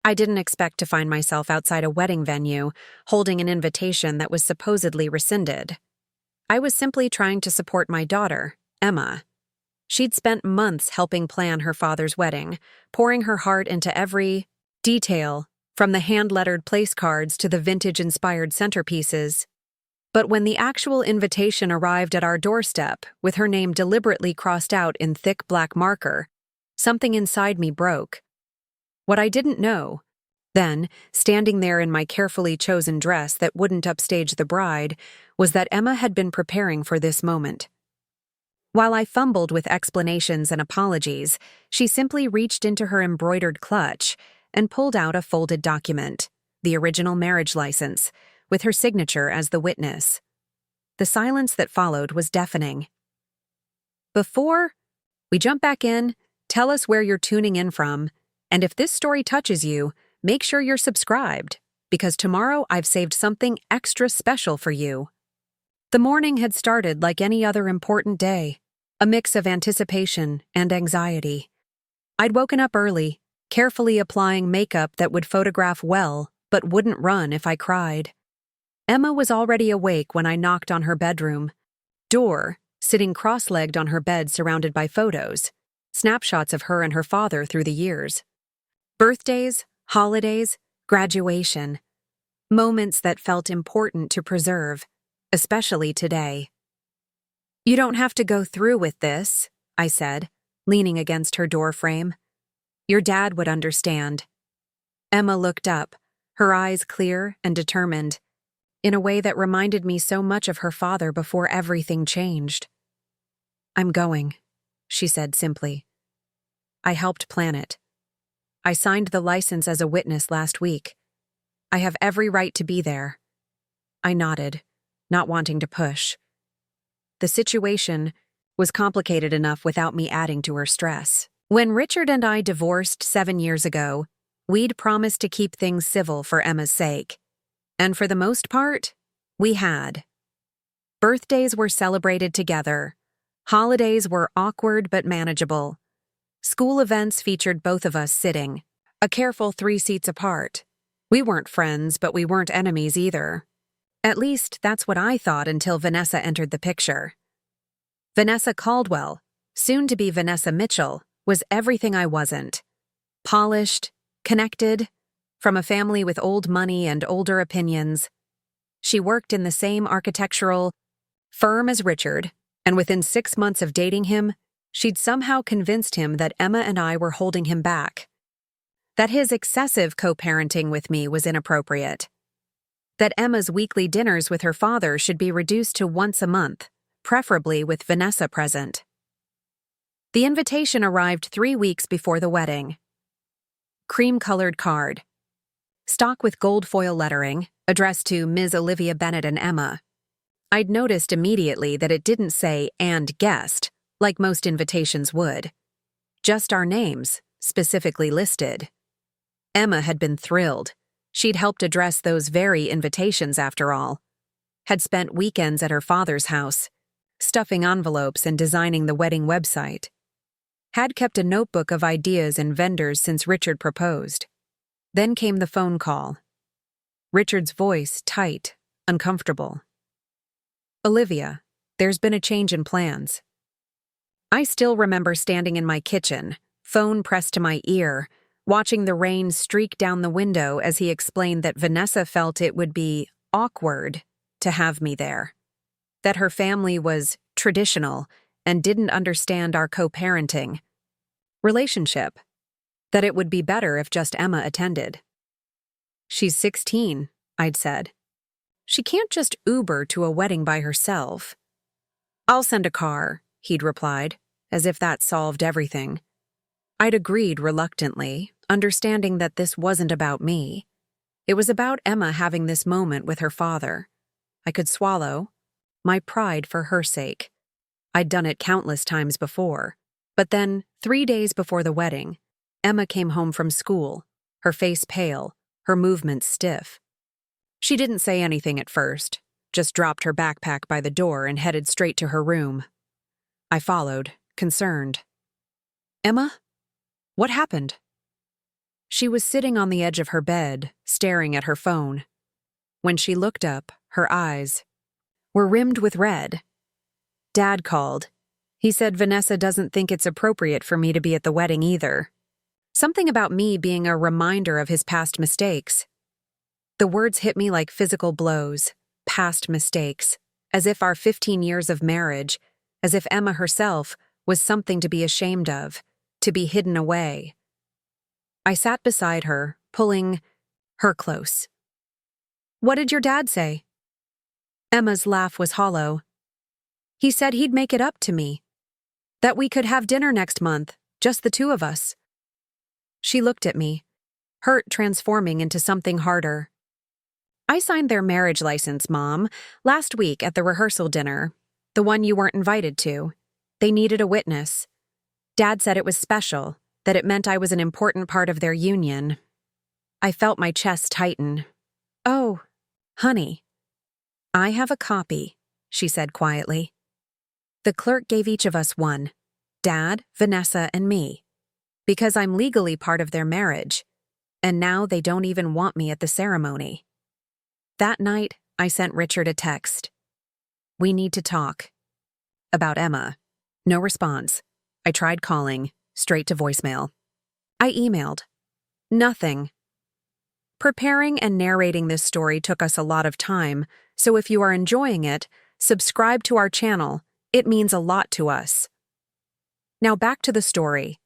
I didn't expect to find myself outside a wedding venue, holding an invitation that was supposedly rescinded. I was simply trying to support my daughter, Emma. She'd spent months helping plan her father's wedding, pouring her heart into every detail, from the hand-lettered place cards to the vintage-inspired centerpieces. But when the actual invitation arrived at our doorstep, with her name deliberately crossed out in thick black marker, something inside me broke. What I didn't know, then, standing there in my carefully chosen dress that wouldn't upstage the bride, was that Emma had been preparing for this moment. While I fumbled with explanations and apologies, she simply reached into her embroidered clutch and pulled out a folded document, the original marriage license, with her signature as the witness. The silence that followed was deafening. Before we jump back in, tell us where you're tuning in from, and if this story touches you, make sure you're subscribed, because tomorrow I've saved something extra special for you. The morning had started like any other important day, a mix of anticipation and anxiety. I'd woken up early, carefully applying makeup that would photograph well but wouldn't run if I cried. Emma was already awake when I knocked on her bedroom door, sitting cross-legged on her bed surrounded by photos, snapshots of her and her father through the years. Birthdays, holidays, graduation. Moments that felt important to preserve, especially today. "You don't have to go through with this," I said, leaning against her doorframe. "Your dad would understand." Emma looked up, her eyes clear and determined, in a way that reminded me so much of her father before everything changed. "I'm going," she said simply. "I helped plan it. I signed the license as a witness last week. I have every right to be there." I nodded, not wanting to push. The situation was complicated enough without me adding to her stress. When Richard and I divorced 7 years ago, we'd promised to keep things civil for Emma's sake. And for the most part, we had. Birthdays were celebrated together. Holidays were awkward but manageable. School events featured both of us sitting, a careful 3 seats apart. We weren't friends, but we weren't enemies either. At least, that's what I thought until Vanessa entered the picture. Vanessa Caldwell, soon to be Vanessa Mitchell, was everything I wasn't. Polished, connected, from a family with old money and older opinions. She worked in the same architectural firm as Richard, and within 6 months of dating him, she'd somehow convinced him that Emma and I were holding him back. That his excessive co-parenting with me was inappropriate. That Emma's weekly dinners with her father should be reduced to once a month, preferably with Vanessa present. The invitation arrived 3 weeks before the wedding. Cream-colored card. Stock with gold foil lettering, addressed to Ms. Olivia Bennett and Emma. I'd noticed immediately that it didn't say "and guest," like most invitations would. Just our names, specifically listed. Emma had been thrilled. She'd helped address those very invitations after all. Had spent weekends at her father's house, stuffing envelopes and designing the wedding website. Had kept a notebook of ideas and vendors since Richard proposed. Then came the phone call. Richard's voice tight, uncomfortable. "Olivia, there's been a change in plans." I still remember standing in my kitchen, phone pressed to my ear, watching the rain streak down the window as he explained that Vanessa felt it would be awkward to have me there. That her family was traditional and didn't understand our co-parenting relationship. That it would be better if just Emma attended. "She's 16, I'd said. "She can't just Uber to a wedding by herself." "I'll send a car," he'd replied, as if that solved everything. I'd agreed reluctantly, understanding that this wasn't about me. It was about Emma having this moment with her father. I could swallow my pride for her sake. I'd done it countless times before. But then, 3 days before the wedding, Emma came home from school, her face pale, her movements stiff. She didn't say anything at first, just dropped her backpack by the door and headed straight to her room. I followed, concerned. "Emma? What happened?" She was sitting on the edge of her bed, staring at her phone. When she looked up, her eyes were rimmed with red. Dad called. He said Vanessa doesn't think it's appropriate for me to be at the wedding either. Something about me being a reminder of his past mistakes. The words hit me like physical blows, past mistakes, as if our 15 years of marriage, as if Emma herself was something to be ashamed of, to be hidden away. I sat beside her, pulling her close. "What did your dad say?" Emma's laugh was hollow. "He said he'd make it up to me. That we could have dinner next month, just the two of us." She looked at me, hurt transforming into something harder. "I signed their marriage license, Mom, last week at the rehearsal dinner, the one you weren't invited to. They needed a witness. Dad said it was special, that it meant I was an important part of their union." I felt my chest tighten. "Oh, honey." "I have a copy," she said quietly. "The clerk gave each of us one, Dad, Vanessa, and me, because I'm legally part of their marriage, and now they don't even want me at the ceremony." That night, I sent Richard a text. "We need to talk." About Emma. No response. I tried calling, straight to voicemail. I emailed. Nothing. Preparing and narrating this story took us a lot of time, so if you are enjoying it, subscribe to our channel. It means a lot to us. Now back to the story.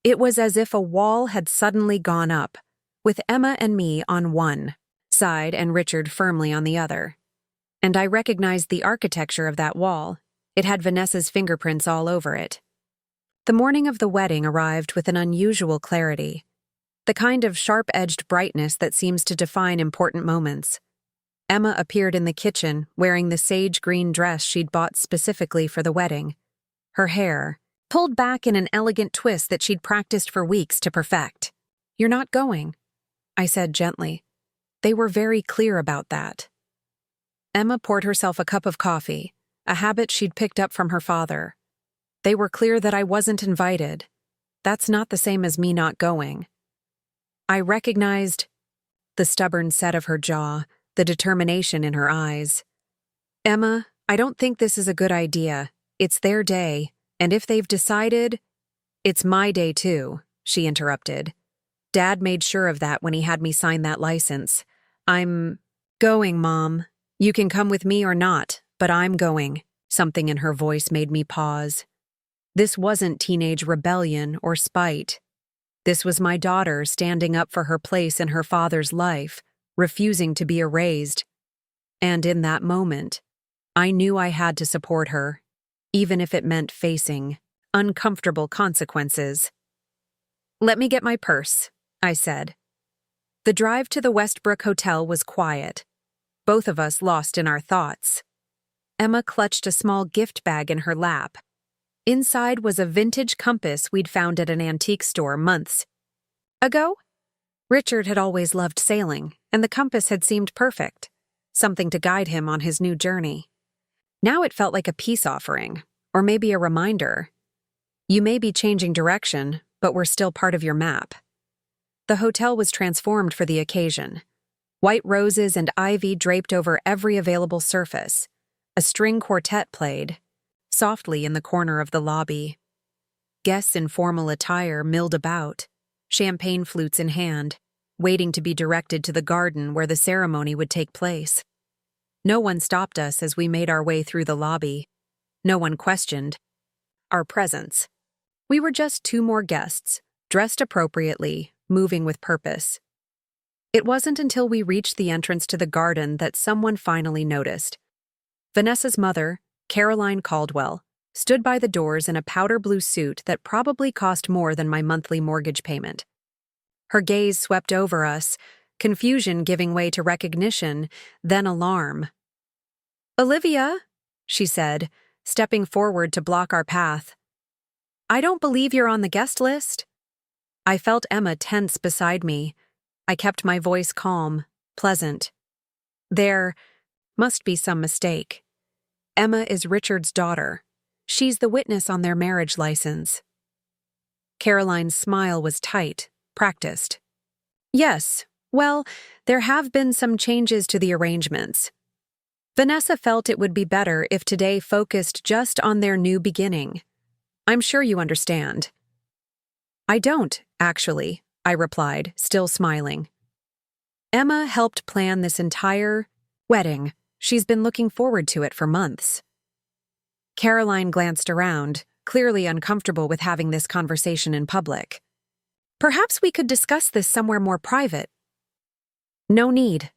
It was as if a wall had suddenly gone up, with Emma and me on one side and Richard firmly on the other. And I recognized the architecture of that wall. It had Vanessa's fingerprints all over it. The morning of the wedding arrived with an unusual clarity, the kind of sharp-edged brightness that seems to define important moments. Emma appeared in the kitchen wearing the sage green dress she'd bought specifically for the wedding. Her hair, pulled back in an elegant twist that she'd practiced for weeks to perfect. "You're not going," I said gently. They were very clear about that. Emma poured herself a cup of coffee, a habit she'd picked up from her father. They were clear that I wasn't invited. That's not the same as me not going. I recognized the stubborn set of her jaw, the determination in her eyes. "Emma, I don't think this is a good idea. It's their day, and if they've decided—" "It's my day too," she interrupted. "Dad made sure of that when he had me sign that license. I'm going, Mom. You can come with me or not, but I'm going." Something in her voice made me pause. This wasn't teenage rebellion or spite. This was my daughter standing up for her place in her father's life, refusing to be erased. And in that moment, I knew I had to support her, even if it meant facing uncomfortable consequences. "Let me get my purse," I said. The drive to the Westbrook Hotel was quiet, both of us lost in our thoughts. Emma clutched a small gift bag in her lap. Inside was a vintage compass we'd found at an antique store months ago. Richard had always loved sailing, and the compass had seemed perfect, something to guide him on his new journey. Now it felt like a peace offering, or maybe a reminder. You may be changing direction, but we're still part of your map. The hotel was transformed for the occasion. White roses and ivy draped over every available surface. A string quartet played softly in the corner of the lobby. Guests in formal attire milled about, champagne flutes in hand, waiting to be directed to the garden where the ceremony would take place. No one stopped us as we made our way through the lobby. No one questioned our presence. We were just two more guests, dressed appropriately, moving with purpose. It wasn't until we reached the entrance to the garden that someone finally noticed. Vanessa's mother, Caroline Caldwell, stood by the doors in a powder blue suit that probably cost more than my monthly mortgage payment. Her gaze swept over us, confusion giving way to recognition, then alarm. "Olivia," she said, stepping forward to block our path. "I don't believe you're on the guest list." I felt Emma tense beside me. I kept my voice calm, pleasant. "There must be some mistake. Emma is Richard's daughter. She's the witness on their marriage license." Caroline's smile was tight, practiced. Yes, well, there have been some changes to the arrangements. Vanessa felt it would be better if today focused just on their new beginning. I'm sure you understand. I don't, actually, I replied, still smiling. Emma helped plan this entire wedding. She's been looking forward to it for months. Caroline glanced around, clearly uncomfortable with having this conversation in public. Perhaps we could discuss this somewhere more private. No need,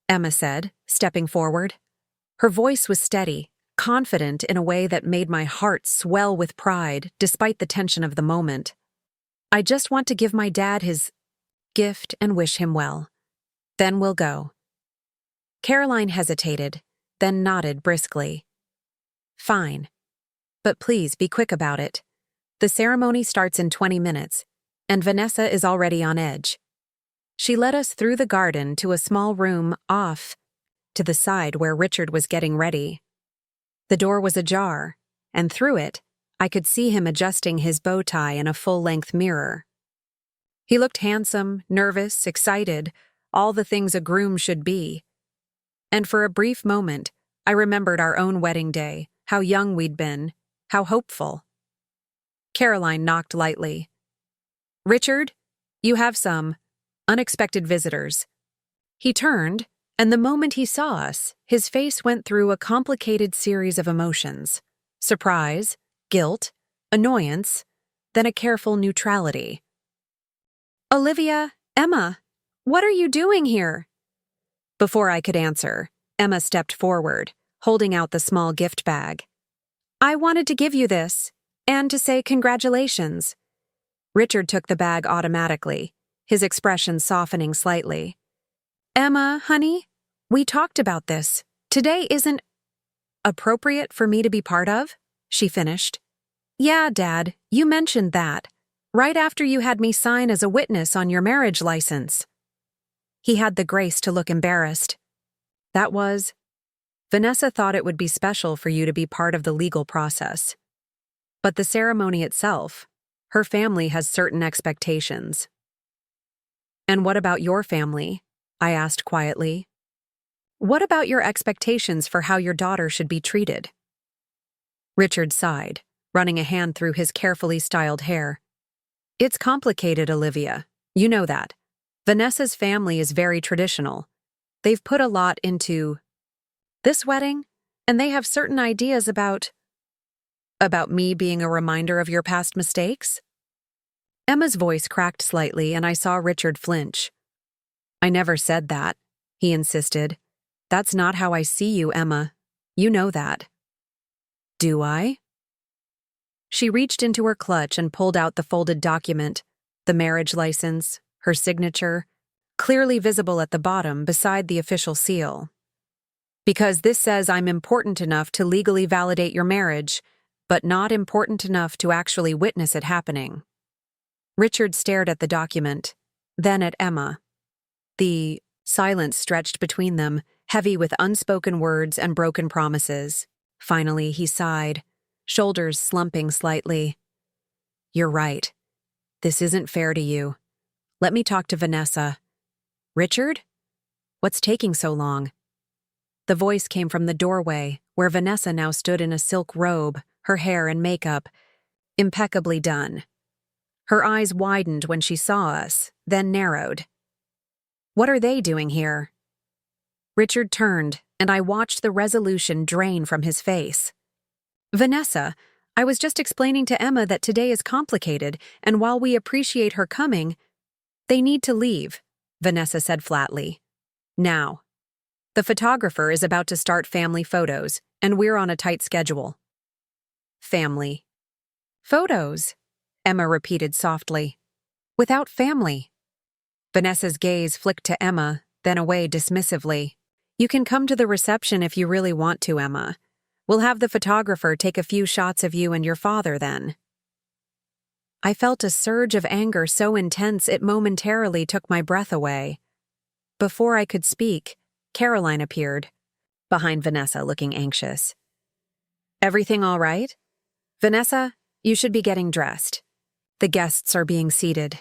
Emma said, stepping forward. Her voice was steady, confident in a way that made my heart swell with pride despite the tension of the moment. I just want to give my dad his gift and wish him well. Then we'll go. Caroline hesitated, then nodded briskly. Fine. But please be quick about it. The ceremony starts in 20 minutes, and Vanessa is already on edge. She led us through the garden to a small room off to the side where Richard was getting ready. The door was ajar, and through it, I could see him adjusting his bow tie in a full-length mirror. He looked handsome, nervous, excited, all the things a groom should be. And for a brief moment, I remembered our own wedding day, how young we'd been, how hopeful. Caroline knocked lightly. Richard, you have some unexpected visitors. He turned, and the moment he saw us, his face went through a complicated series of emotions. Surprise, guilt, annoyance, then a careful neutrality. Olivia, Emma, what are you doing here? Before I could answer, Emma stepped forward, holding out the small gift bag. I wanted to give you this, and to say congratulations. Richard took the bag automatically, his expression softening slightly. Emma, honey, we talked about this. Today isn't appropriate for me to be part of, she finished. Yeah, Dad, you mentioned that, right after you had me sign as a witness on your marriage license. He had the grace to look embarrassed. That was, Vanessa thought it would be special for you to be part of the legal process. But the ceremony itself, her family has certain expectations. And what about your family? I asked quietly. What about your expectations for how your daughter should be treated? Richard sighed, running a hand through his carefully styled hair. It's complicated, Olivia. You know that. Vanessa's family is very traditional. They've put a lot into this wedding, and they have certain ideas about me being a reminder of your past mistakes? Emma's voice cracked slightly, and I saw Richard flinch. I never said that, he insisted. That's not how I see you, Emma. You know that. Do I? She reached into her clutch and pulled out the folded document, the marriage license, her signature, clearly visible at the bottom beside the official seal. Because this says I'm important enough to legally validate your marriage, but not important enough to actually witness it happening. Richard stared at the document, then at Emma. The silence stretched between them, heavy with unspoken words and broken promises. Finally, he sighed, shoulders slumping slightly. You're right. This isn't fair to you. Let me talk to Vanessa. Richard? What's taking so long? The voice came from the doorway, where Vanessa now stood in a silk robe, her hair and makeup impeccably done. Her eyes widened when she saw us, then narrowed. What are they doing here? Richard turned, and I watched the resolution drain from his face. Vanessa, I was just explaining to Emma that today is complicated, and while we appreciate her coming, they need to leave, Vanessa said flatly. Now. The photographer is about to start family photos, and we're on a tight schedule. Family. Photos, Emma repeated softly. Without family. Vanessa's gaze flicked to Emma, then away dismissively. You can come to the reception if you really want to, Emma. We'll have the photographer take a few shots of you and your father then. I felt a surge of anger so intense it momentarily took my breath away. Before I could speak, Caroline appeared, behind Vanessa looking anxious. Everything all right? Vanessa, you should be getting dressed. The guests are being seated.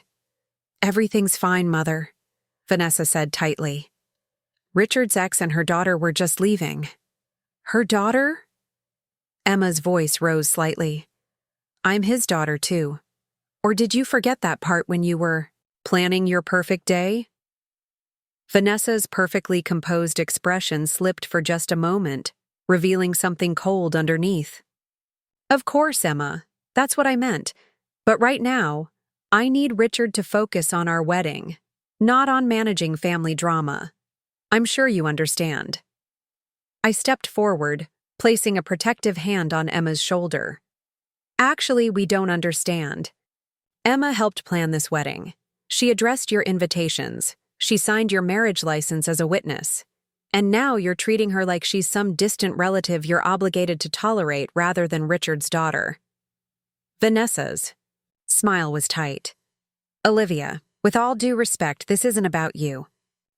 Everything's fine, Mother. Vanessa said tightly. Richard's ex and her daughter were just leaving. Her daughter? Emma's voice rose slightly. I'm his daughter, too. Or did you forget that part when you were planning your perfect day? Vanessa's perfectly composed expression slipped for just a moment, revealing something cold underneath. Of course, Emma. That's what I meant. But right now, I need Richard to focus on our wedding, not on managing family drama. I'm sure you understand. I stepped forward, placing a protective hand on Emma's shoulder. Actually, we don't understand. Emma helped plan this wedding. She addressed your invitations. She signed your marriage license as a witness. And now you're treating her like she's some distant relative you're obligated to tolerate rather than Richard's daughter. Vanessa's smile was tight. Olivia, with all due respect, this isn't about you.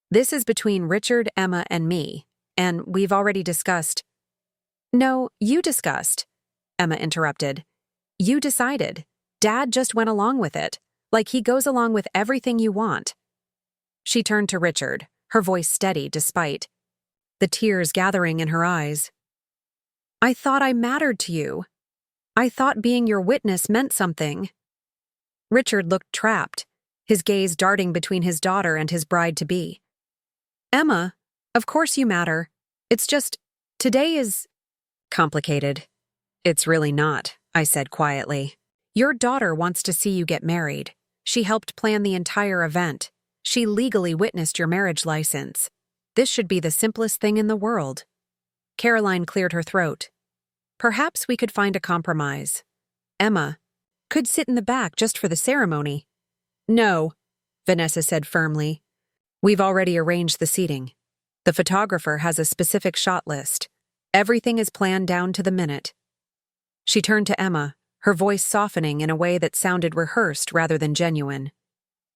This is between Richard, Emma, and me, and we've already discussed— No, you discussed, Emma interrupted. You decided. Dad just went along with it, like he goes along with everything you want. She turned to Richard, her voice steady despite the tears gathering in her eyes. I thought I mattered to you. I thought being your witness meant something. Richard looked trapped, his gaze darting between his daughter and his bride-to-be. Emma, of course you matter. It's just, today is complicated. It's really not, I said quietly. Your daughter wants to see you get married. She helped plan the entire event. She legally witnessed your marriage license. This should be the simplest thing in the world. Caroline cleared her throat. Perhaps we could find a compromise. Emma could sit in the back just for the ceremony. No, Vanessa said firmly. We've already arranged the seating. The photographer has a specific shot list. Everything is planned down to the minute. She turned to Emma, her voice softening in a way that sounded rehearsed rather than genuine.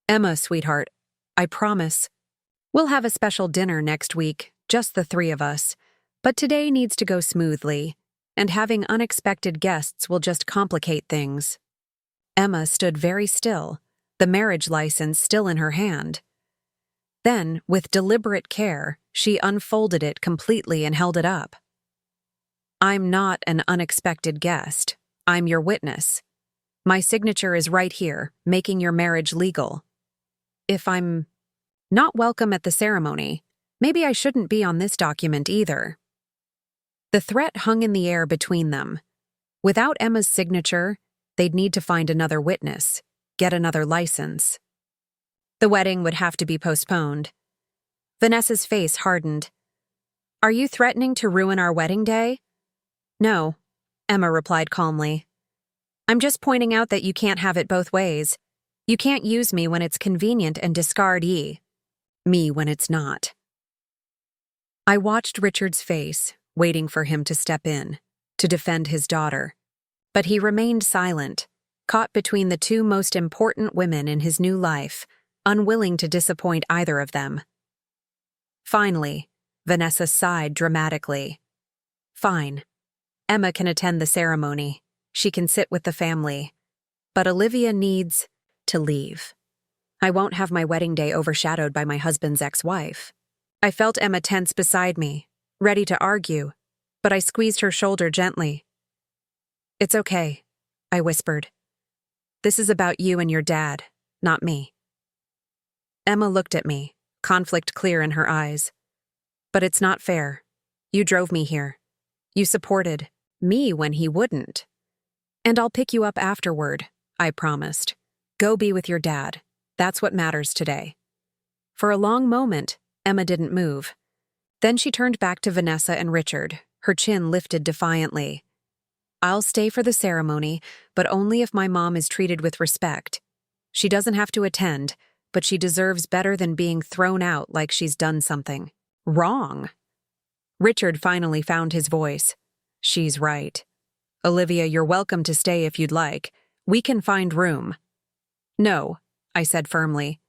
Emma, sweetheart, I promise. We'll have a special dinner next week, just the three of us. But today needs to go smoothly, and having unexpected guests will just complicate things. Emma stood very still, the marriage license still in her hand. Then, with deliberate care, she unfolded it completely and held it up. I'm not an unexpected guest. I'm your witness. My signature is right here, making your marriage legal. If I'm not welcome at the ceremony, maybe I shouldn't be on this document either. The threat hung in the air between them. Without Emma's signature, they'd need to find another witness, get another license. The wedding would have to be postponed. Vanessa's face hardened. Are you threatening to ruin our wedding day? No, Emma replied calmly. I'm just pointing out that you can't have it both ways. You can't use me when it's convenient and discard me when it's not. I watched Richard's face, waiting for him to step in, to defend his daughter. But he remained silent, caught between the two most important women in his new life, unwilling to disappoint either of them. Finally, Vanessa sighed dramatically. Fine. Emma can attend the ceremony. She can sit with the family. But Olivia needs to leave. I won't have my wedding day overshadowed by my husband's ex-wife. I felt Emma tense beside me, ready to argue, but I squeezed her shoulder gently. It's okay, I whispered. This is about you and your dad, not me. Emma looked at me, conflict clear in her eyes. But it's not fair. You drove me here. You supported me when he wouldn't. And I'll pick you up afterward, I promised. Go be with your dad. That's what matters today. For a long moment, Emma didn't move. Then she turned back to Vanessa and Richard, her chin lifted defiantly. I'll stay for the ceremony, but only if my mom is treated with respect. She doesn't have to attend, but she deserves better than being thrown out like she's done something wrong. Richard finally found his voice. She's right. Olivia, you're welcome to stay if you'd like. We can find room. No, I said firmly.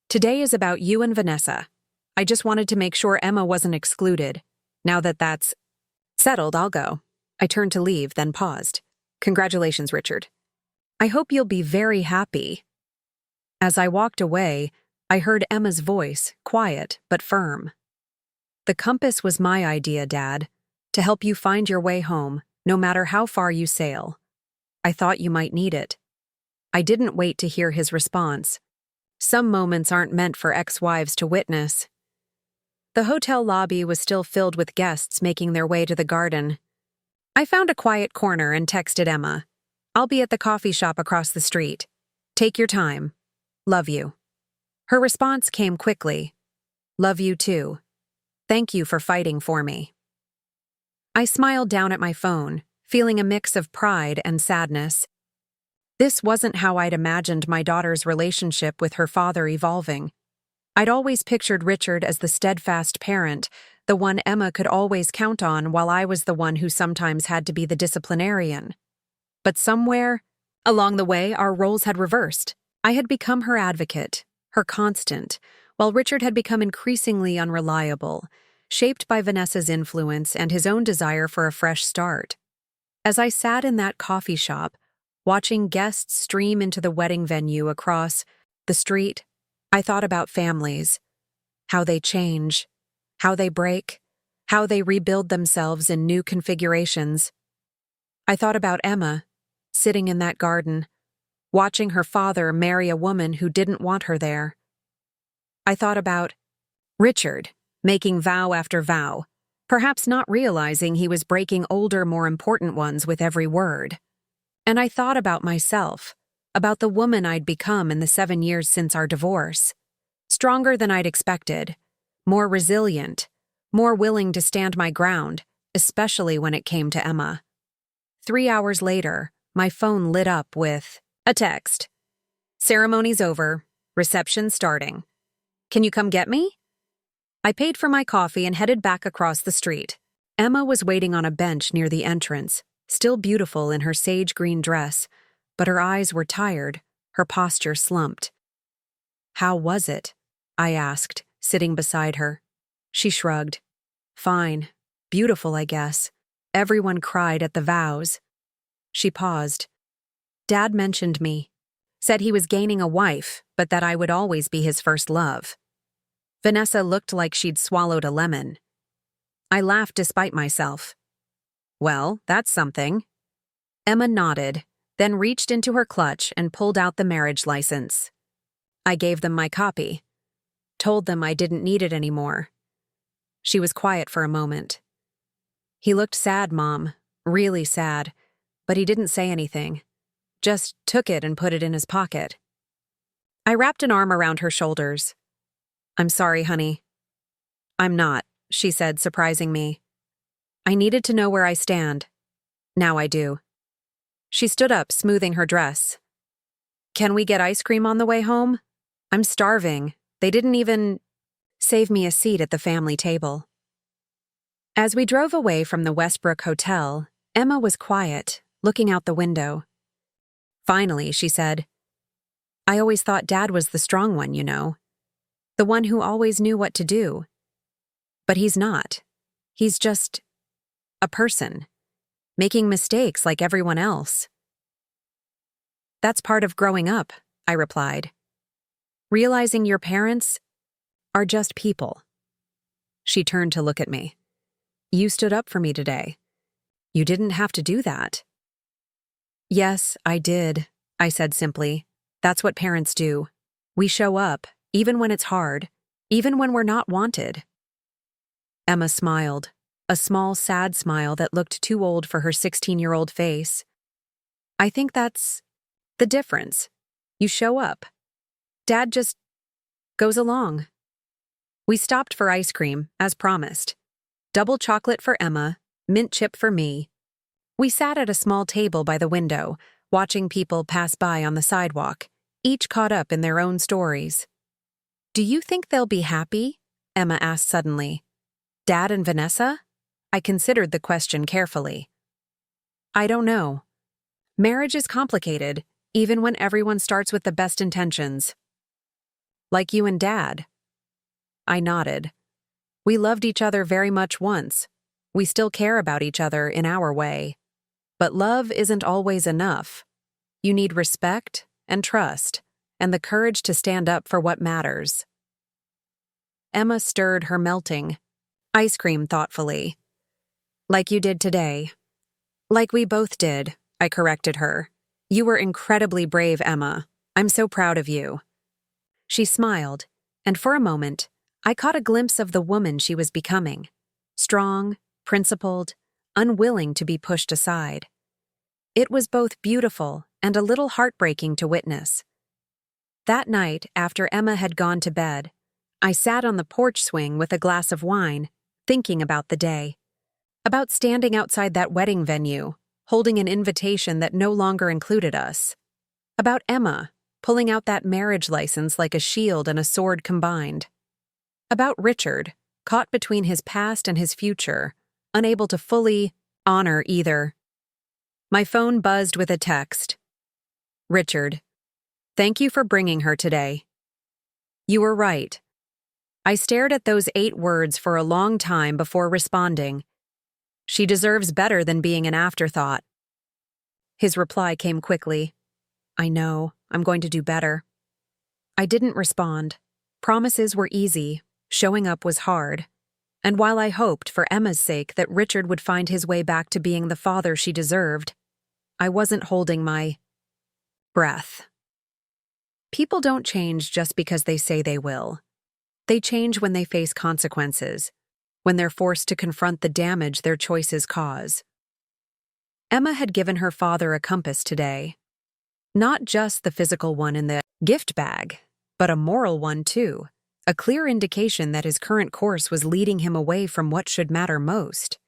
Today is about you and Vanessa. I just wanted to make sure Emma wasn't excluded. Now that that's settled, I'll go. I turned to leave, then paused. Congratulations, Richard. I hope you'll be very happy. As I walked away, I heard Emma's voice, quiet but firm. "The compass was my idea, Dad, to help you find your way home, no matter how far you sail. I thought you might need it." I didn't wait to hear his response. Some moments aren't meant for ex-wives to witness. The hotel lobby was still filled with guests making their way to the garden. I found a quiet corner and texted Emma, "I'll be at the coffee shop across the street. Take your time. Love you." Her response came quickly. "Love you too. Thank you for fighting for me." I smiled down at my phone, feeling a mix of pride and sadness. This wasn't how I'd imagined my daughter's relationship with her father evolving. I'd always pictured Richard as the steadfast parent, the one Emma could always count on, while I was the one who sometimes had to be the disciplinarian. But somewhere along the way, our roles had reversed. I had become her advocate, her constant, while Richard had become increasingly unreliable, shaped by Vanessa's influence and his own desire for a fresh start. As I sat in that coffee shop, watching guests stream into the wedding venue across the street, I thought about families, how they change, how they break, how they rebuild themselves in new configurations. I thought about Emma, sitting in that garden, watching her father marry a woman who didn't want her there. I thought about Richard, making vow after vow, perhaps not realizing he was breaking older, more important ones with every word. And I thought about myself, about the woman I'd become in the 7 years since our divorce. Stronger than I'd expected, more resilient, more willing to stand my ground, especially when it came to Emma. 3 hours later, my phone lit up with a text. "Ceremony's over. Reception starting. Can you come get me?" I paid for my coffee and headed back across the street. Emma was waiting on a bench near the entrance, still beautiful in her sage green dress, but her eyes were tired, her posture slumped. "How was it?" I asked, sitting beside her. She shrugged. "Fine. Beautiful, I guess. Everyone cried at the vows." She paused. "Dad mentioned me. Said he was gaining a wife, but that I would always be his first love." Vanessa looked like she'd swallowed a lemon. I laughed despite myself. "Well, that's something." Emma nodded, then reached into her clutch and pulled out the marriage license. I gave them my copy. Told them I didn't need it anymore. She was quiet for a moment. "He looked sad, Mom, really sad, but he didn't say anything. Just took it and put it in his pocket." I wrapped an arm around her shoulders. "I'm sorry, honey." "I'm not," she said, surprising me. "I needed to know where I stand. Now I do." She stood up, smoothing her dress. "Can we get ice cream on the way home? I'm starving. They didn't even save me a seat at the family table." As we drove away from the Westbrook Hotel, Emma was quiet, looking out the window. Finally, she said, "I always thought Dad was the strong one, you know. The one who always knew what to do. But he's not. He's just a person, making mistakes like everyone else." "That's part of growing up," I replied. "Realizing your parents are just people." She turned to look at me. "You stood up for me today. You didn't have to do that." "Yes, I did," I said simply. "That's what parents do. We show up, even when it's hard, even when we're not wanted." Emma smiled, a small, sad smile that looked too old for her 16-year-old face. "I think that's the difference. You show up. Dad just goes along." We stopped for ice cream, as promised. Double chocolate for Emma, mint chip for me. We sat at a small table by the window, watching people pass by on the sidewalk, each caught up in their own stories. "Do you think they'll be happy?" Emma asked suddenly. "Dad and Vanessa?" I considered the question carefully. "I don't know. Marriage is complicated, even when everyone starts with the best intentions." "Like you and Dad." I nodded. "We loved each other very much once. We still care about each other in our way. But love isn't always enough. You need respect and trust, and the courage to stand up for what matters. Emma stirred her melting ice cream thoughtfully. Like you did today. Like we both did, I corrected her. You were incredibly brave, Emma. I'm so proud of you. She smiled, and for a moment, I caught a glimpse of the woman she was becoming. Strong, principled, unwilling to be pushed aside. It was both beautiful and a little heartbreaking to witness. That night, after Emma had gone to bed, I sat on the porch swing with a glass of wine, thinking about the day. About standing outside that wedding venue, holding an invitation that no longer included us. About Emma, pulling out that marriage license like a shield and a sword combined. About Richard, caught between his past and his future, unable to fully honor either. My phone buzzed with a text. Richard, thank you for bringing her today. You were right. I stared at those 8 words for a long time before responding. She deserves better than being an afterthought. His reply came quickly. I know, I'm going to do better. I didn't respond. Promises were easy, showing up was hard. And while I hoped, for Emma's sake, that Richard would find his way back to being the father she deserved, I wasn't holding my breath. People don't change just because they say they will. They change when they face consequences, when they're forced to confront the damage their choices cause. Emma had given her father a compass today. Not just the physical one in the gift bag, but a moral one too, a clear indication that his current course was leading him away from what should matter most.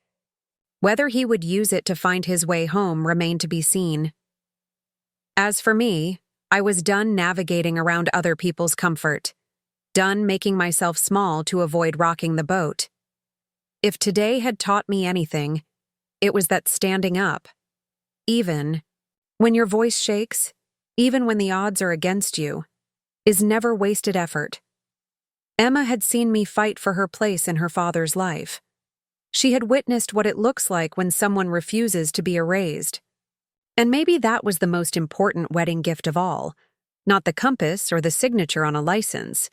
Whether he would use it to find his way home remained to be seen. As for me, I was done navigating around other people's comfort, done making myself small to avoid rocking the boat. If today had taught me anything, it was that standing up, even when your voice shakes, even when the odds are against you, is never wasted effort. Emma had seen me fight for her place in her father's life. She had witnessed what it looks like when someone refuses to be erased. And maybe that was the most important wedding gift of all, not the compass or the signature on a license,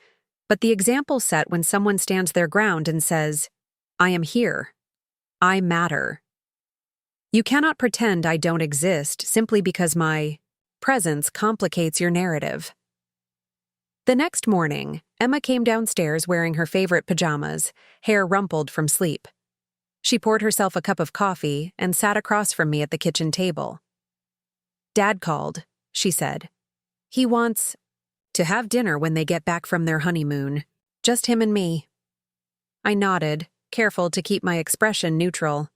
but the example set when someone stands their ground and says, I am here. I matter. You cannot pretend I don't exist simply because my presence complicates your narrative. The next morning, Emma came downstairs wearing her favorite pajamas, hair rumpled from sleep. She poured herself a cup of coffee and sat across from me at the kitchen table. Dad called, she said. He wants to have dinner when they get back from their honeymoon. Just him and me. I nodded, careful to keep my expression neutral.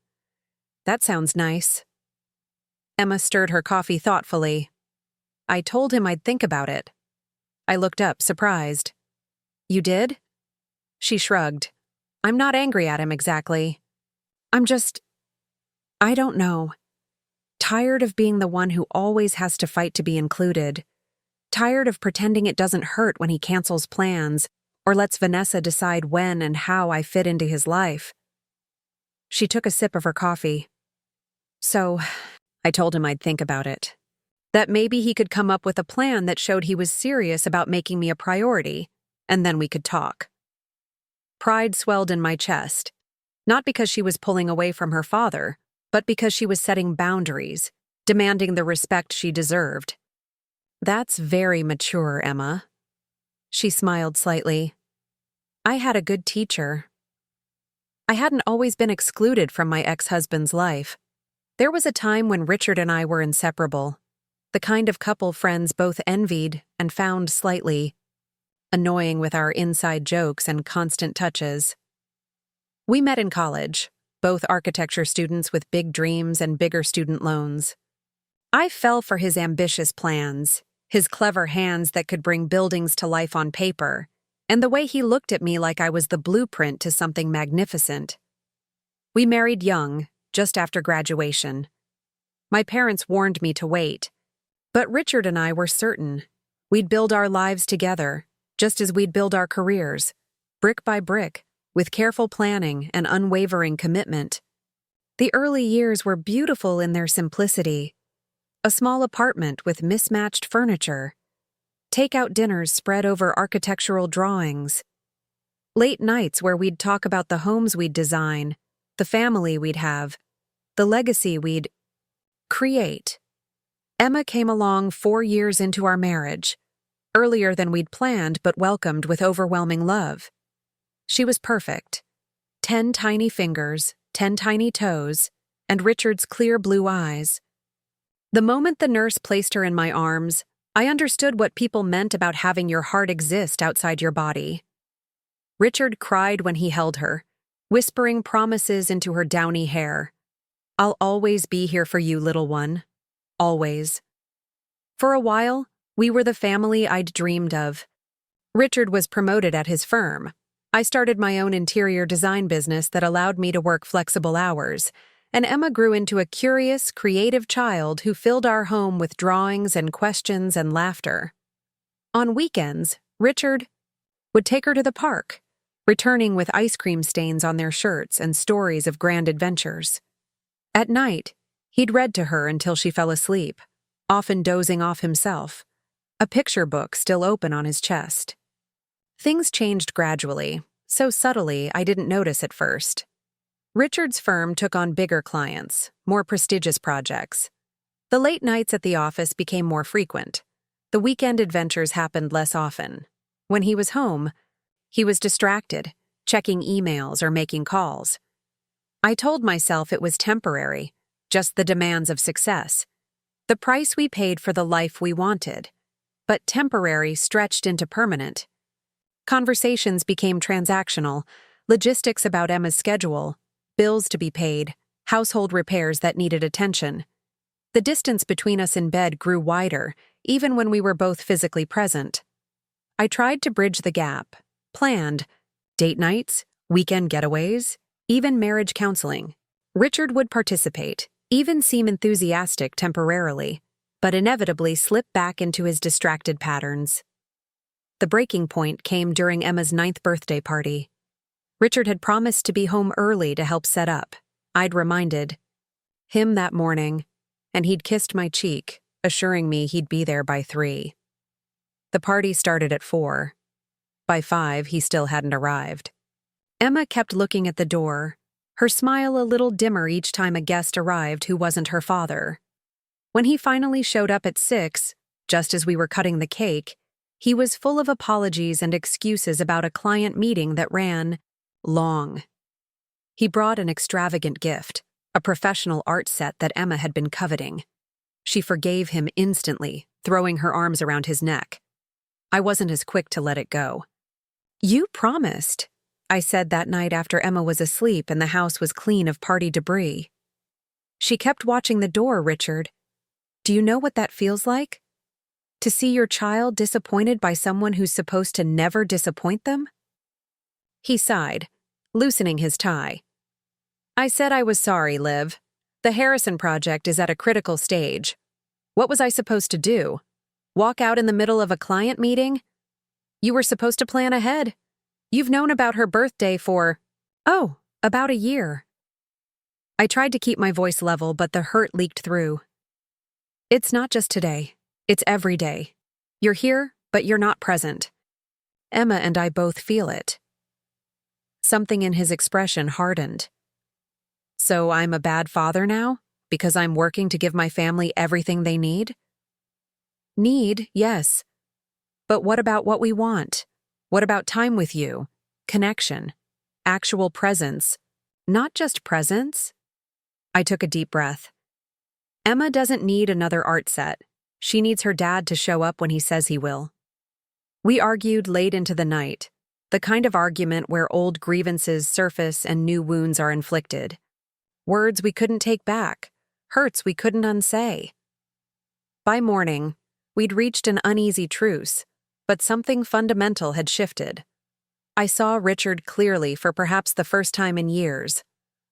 That sounds nice. Emma stirred her coffee thoughtfully. I told him I'd think about it. I looked up, surprised. You did? She shrugged. I'm not angry at him exactly. I don't know. Tired of being the one who always has to fight to be included. Tired of pretending it doesn't hurt when he cancels plans or lets Vanessa decide when and how I fit into his life. She took a sip of her coffee. So, I told him I'd think about it. That maybe he could come up with a plan that showed he was serious about making me a priority, and then we could talk. Pride swelled in my chest, not because she was pulling away from her father, but because she was setting boundaries, demanding the respect she deserved. That's very mature, Emma. She smiled slightly. I had a good teacher. I hadn't always been excluded from my ex-husband's life. There was a time when Richard and I were inseparable, the kind of couple friends both envied and found slightly annoying with our inside jokes and constant touches. We met in college, both architecture students with big dreams and bigger student loans. I fell for his ambitious plans, his clever hands that could bring buildings to life on paper, and the way he looked at me like I was the blueprint to something magnificent. We married young, just after graduation. My parents warned me to wait, but Richard and I were certain we'd build our lives together, just as we'd build our careers, brick by brick, with careful planning and unwavering commitment. The early years were beautiful in their simplicity. A small apartment with mismatched furniture. Takeout dinners spread over architectural drawings. Late nights where we'd talk about the homes we'd design, the family we'd have, the legacy we'd create. Emma came along 4 years into our marriage, earlier than we'd planned but welcomed with overwhelming love. She was perfect. 10 tiny fingers, 10 tiny toes, and Richard's clear blue eyes. The moment the nurse placed her in my arms, I understood what people meant about having your heart exist outside your body. Richard cried when he held her, whispering promises into her downy hair. "I'll always be here for you, little one. Always." For a while, we were the family I'd dreamed of. Richard was promoted at his firm. I started my own interior design business that allowed me to work flexible hours, and Emma grew into a curious, creative child who filled our home with drawings and questions and laughter. On weekends, Richard would take her to the park, returning with ice cream stains on their shirts and stories of grand adventures. At night, he'd read to her until she fell asleep, often dozing off himself, a picture book still open on his chest. Things changed gradually, so subtly I didn't notice at first. Richard's firm took on bigger clients, more prestigious projects. The late nights at the office became more frequent. The weekend adventures happened less often. When he was home, he was distracted, checking emails or making calls. I told myself it was temporary, just the demands of success, the price we paid for the life we wanted, but temporary stretched into permanent. Conversations became transactional, logistics about Emma's schedule, bills to be paid, household repairs that needed attention. The distance between us in bed grew wider, even when we were both physically present. I tried to bridge the gap, planned date nights, weekend getaways, even marriage counseling. Richard would participate, even seem enthusiastic temporarily, but inevitably slip back into his distracted patterns. The breaking point came during Emma's 9th birthday party. Richard had promised to be home early to help set up. I'd reminded him that morning, and he'd kissed my cheek, assuring me he'd be there by 3. The party started at 4. By 5, he still hadn't arrived. Emma kept looking at the door, her smile a little dimmer each time a guest arrived who wasn't her father. When he finally showed up at 6, just as we were cutting the cake, he was full of apologies and excuses about a client meeting that ran long. He brought an extravagant gift, a professional art set that Emma had been coveting. She forgave him instantly, throwing her arms around his neck. I wasn't as quick to let it go. "You promised," I said that night after Emma was asleep and the house was clean of party debris. "She kept watching the door, Richard. Do you know what that feels like? To see your child disappointed by someone who's supposed to never disappoint them?" He sighed, loosening his tie. "I said I was sorry, Liv. The Harrison project is at a critical stage. What was I supposed to do? Walk out in the middle of a client meeting? You were supposed to plan ahead. You've known about her birthday for, about a year." I tried to keep my voice level, but the hurt leaked through. "It's not just today. It's every day. You're here, but you're not present. Emma and I both feel it." Something in his expression hardened. "So I'm a bad father now, because I'm working to give my family everything they need?" "Need, yes. But what about what we want? What about time with you? Connection? Actual presence? Not just presence?" I took a deep breath. "Emma doesn't need another art set. She needs her dad to show up when he says he will." We argued late into the night, the kind of argument where old grievances surface and new wounds are inflicted. Words we couldn't take back, hurts we couldn't unsay. By morning, we'd reached an uneasy truce, but something fundamental had shifted. I saw Richard clearly for perhaps the first time in years,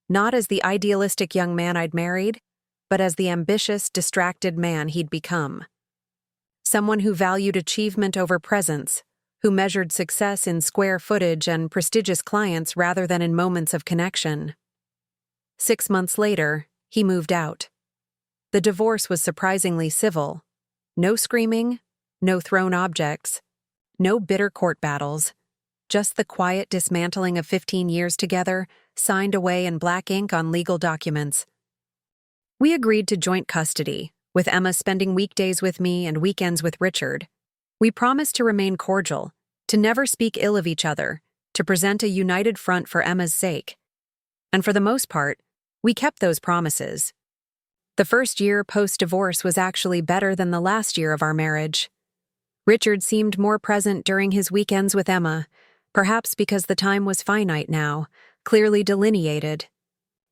not as the idealistic young man I'd married, but as the ambitious, distracted man he'd become. Someone who valued achievement over presence, who measured success in square footage and prestigious clients rather than in moments of connection. 6 months later, he moved out. The divorce was surprisingly civil. No screaming, No thrown objects. No bitter court battles. Just the quiet dismantling of 15 years together, signed away in black ink on legal documents. We agreed to joint custody, with Emma spending weekdays with me and weekends with Richard. We promised to remain cordial, to never speak ill of each other, to present a united front for Emma's sake. And for the most part, we kept those promises. The first year post-divorce was actually better than the last year of our marriage. Richard seemed more present during his weekends with Emma, perhaps because the time was finite now, clearly delineated.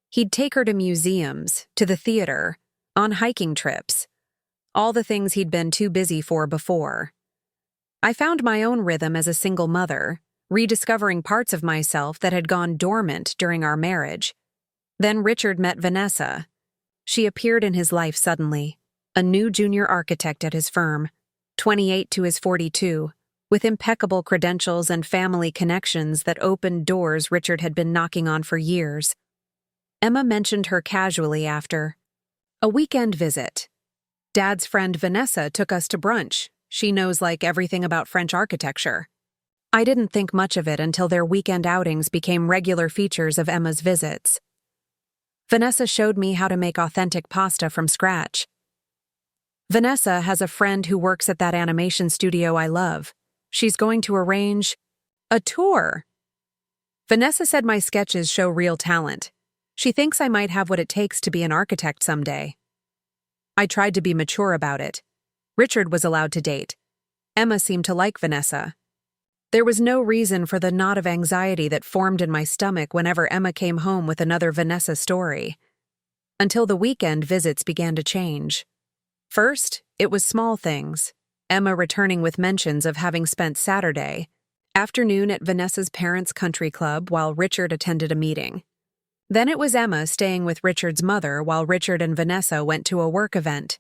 He'd take her to museums, to the theater, on hiking trips, all the things he'd been too busy for before. I found my own rhythm as a single mother, rediscovering parts of myself that had gone dormant during our marriage. Then Richard met Vanessa. She appeared in his life suddenly, a new junior architect at his firm, 28 to his 42, with impeccable credentials and family connections that opened doors Richard had been knocking on for years. Emma mentioned her casually after. A weekend visit. Dad's friend Vanessa took us to brunch. She knows everything about French architecture. I didn't think much of it until their weekend outings became regular features of Emma's visits. Vanessa showed me how to make authentic pasta from scratch. Vanessa has a friend who works at that animation studio I love. She's going to arrange a tour. Vanessa said my sketches show real talent. She thinks I might have what it takes to be an architect someday. I tried to be mature about it. Richard was allowed to date. Emma seemed to like Vanessa. There was no reason for the knot of anxiety that formed in my stomach whenever Emma came home with another Vanessa story. Until the weekend visits began to change. First, it was small things. Emma returning with mentions of having spent Saturday afternoon at Vanessa's parents' country club while Richard attended a meeting. Then it was Emma staying with Richard's mother while Richard and Vanessa went to a work event.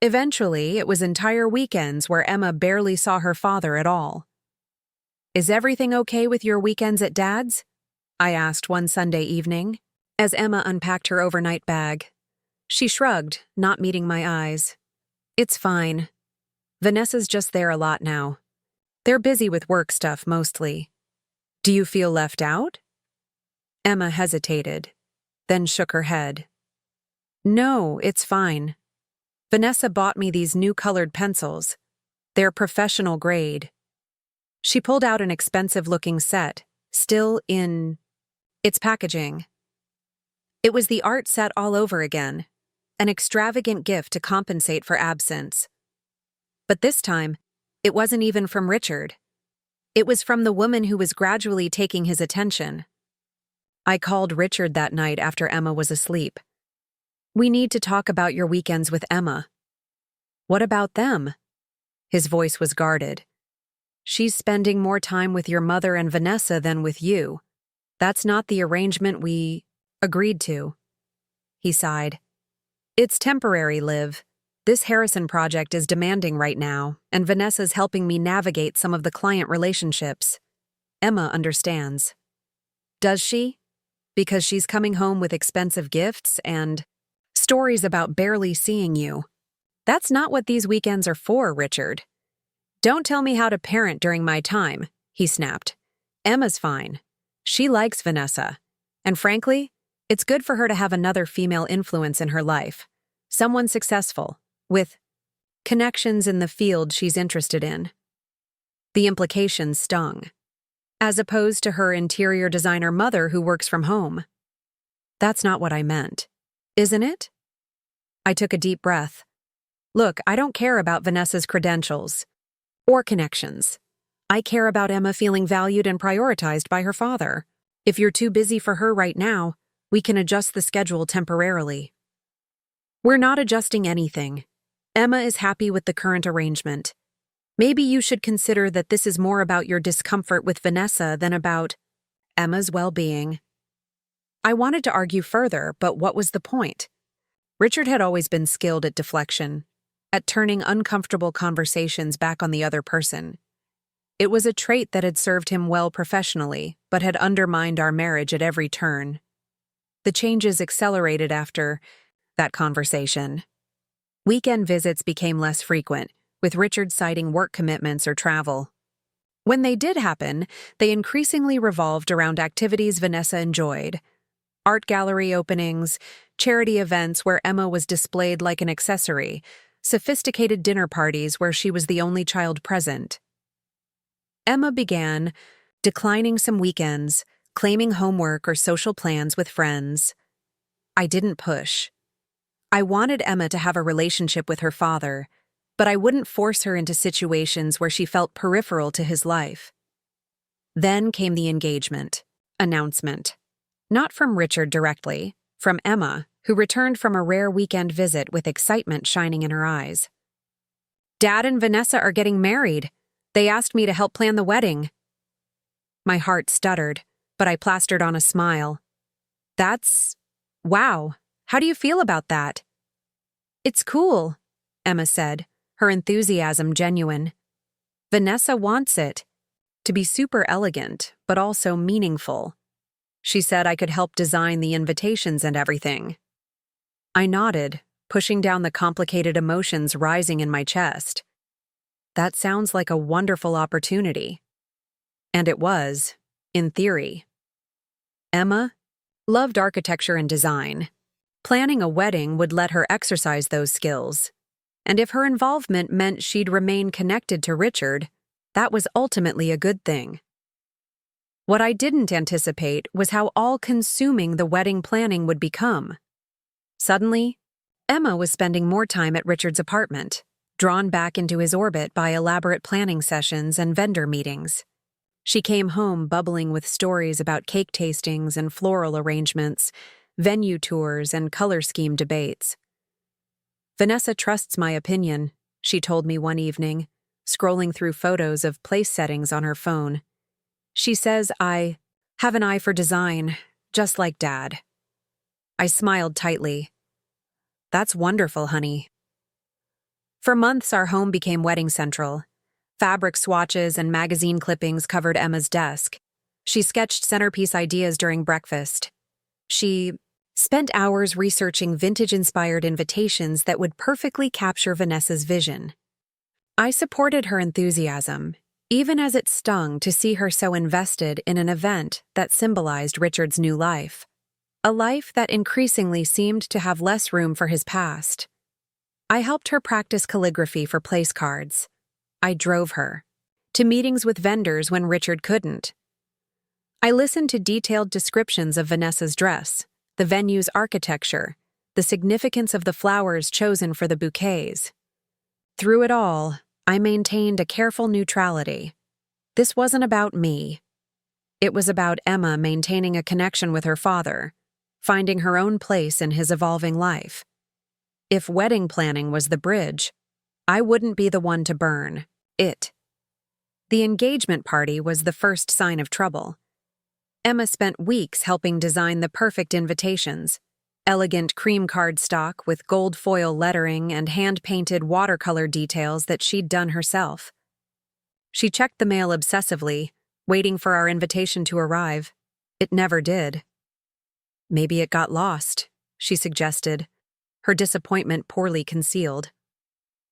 Eventually, it was entire weekends where Emma barely saw her father at all. "Is everything okay with your weekends at Dad's?" I asked one Sunday evening, as Emma unpacked her overnight bag. She shrugged, not meeting my eyes. "It's fine. Vanessa's just there a lot now. They're busy with work stuff mostly. Do you feel left out?" Emma hesitated, then shook her head. "No, it's fine. Vanessa bought me these new colored pencils. They're professional grade." She pulled out an expensive-looking set, still in its packaging. It was the art set all over again, an extravagant gift to compensate for absence. But this time, it wasn't even from Richard. It was from the woman who was gradually taking his attention. I called Richard that night after Emma was asleep. "We need to talk about your weekends with Emma." "What about them?" His voice was guarded. "She's spending more time with your mother and Vanessa than with you. That's not the arrangement we agreed to." He sighed. "It's temporary, Liv. This Harrison project is demanding right now, and Vanessa's helping me navigate some of the client relationships. Emma understands." "Does she? Because she's coming home with expensive gifts and stories about barely seeing you. That's not what these weekends are for, Richard." "Don't tell me how to parent during my time," he snapped. "Emma's fine. She likes Vanessa. And frankly, it's good for her to have another female influence in her life. Someone successful, with connections in the field she's interested in." The implications stung. As opposed to her interior designer mother who works from home. "That's not what I meant. Isn't it?" I took a deep breath. "Look, I don't care about Vanessa's credentials or connections. I care about Emma feeling valued and prioritized by her father. If you're too busy for her right now, we can adjust the schedule temporarily." "We're not adjusting anything. Emma is happy with the current arrangement. Maybe you should consider that this is more about your discomfort with Vanessa than about Emma's well-being." I wanted to argue further, but what was the point? Richard had always been skilled at deflection, at turning uncomfortable conversations back on the other person. It was a trait that had served him well professionally, but had undermined our marriage at every turn. The changes accelerated after that conversation. Weekend visits became less frequent, with Richard citing work commitments or travel. When they did happen, they increasingly revolved around activities Vanessa enjoyed: art gallery openings, charity events where Emma was displayed like an accessory, sophisticated dinner parties where she was the only child present. Emma began declining some weekends, claiming homework or social plans with friends. I didn't push. I wanted Emma to have a relationship with her father, but I wouldn't force her into situations where she felt peripheral to his life. Then came the engagement announcement. Not from Richard directly, from Emma, who returned from a rare weekend visit with excitement shining in her eyes. "Dad and Vanessa are getting married. They asked me to help plan the wedding." My heart stuttered, but I plastered on a smile. Wow. How do you feel about that?" "It's cool," Emma said, her enthusiasm genuine. "Vanessa wants it. To be super elegant, but also meaningful. She said I could help design the invitations and everything." I nodded, pushing down the complicated emotions rising in my chest. That sounds like a wonderful opportunity. And it was, in theory. Emma loved architecture and design. Planning a wedding would let her exercise those skills. And if her involvement meant she'd remain connected to Richard, that was ultimately a good thing. What I didn't anticipate was how all-consuming the wedding planning would become. Suddenly, Emma was spending more time at Richard's apartment, drawn back into his orbit by elaborate planning sessions and vendor meetings. She came home bubbling with stories about cake tastings and floral arrangements, venue tours, and color scheme debates. "Vanessa trusts my opinion," she told me one evening, scrolling through photos of place settings on her phone. "She says I have an eye for design, just like Dad." I smiled tightly. "That's wonderful, honey." For months, our home became wedding central. Fabric swatches and magazine clippings covered Emma's desk. She sketched centerpiece ideas during breakfast. She spent hours researching vintage-inspired invitations that would perfectly capture Vanessa's vision. I supported her enthusiasm, even as it stung to see her so invested in an event that symbolized Richard's new life. A life that increasingly seemed to have less room for his past. I helped her practice calligraphy for place cards. I drove her to meetings with vendors when Richard couldn't. I listened to detailed descriptions of Vanessa's dress, the venue's architecture, the significance of the flowers chosen for the bouquets. Through it all, I maintained a careful neutrality. This wasn't about me. It was about Emma maintaining a connection with her father, finding her own place in his evolving life. If wedding planning was the bridge, I wouldn't be the one to burn it. The engagement party was the first sign of trouble. Emma spent weeks helping design the perfect invitations: elegant cream cardstock with gold foil lettering and hand-painted watercolor details that she'd done herself. She checked the mail obsessively, waiting for our invitation to arrive. It never did. "Maybe it got lost," she suggested, her disappointment poorly concealed.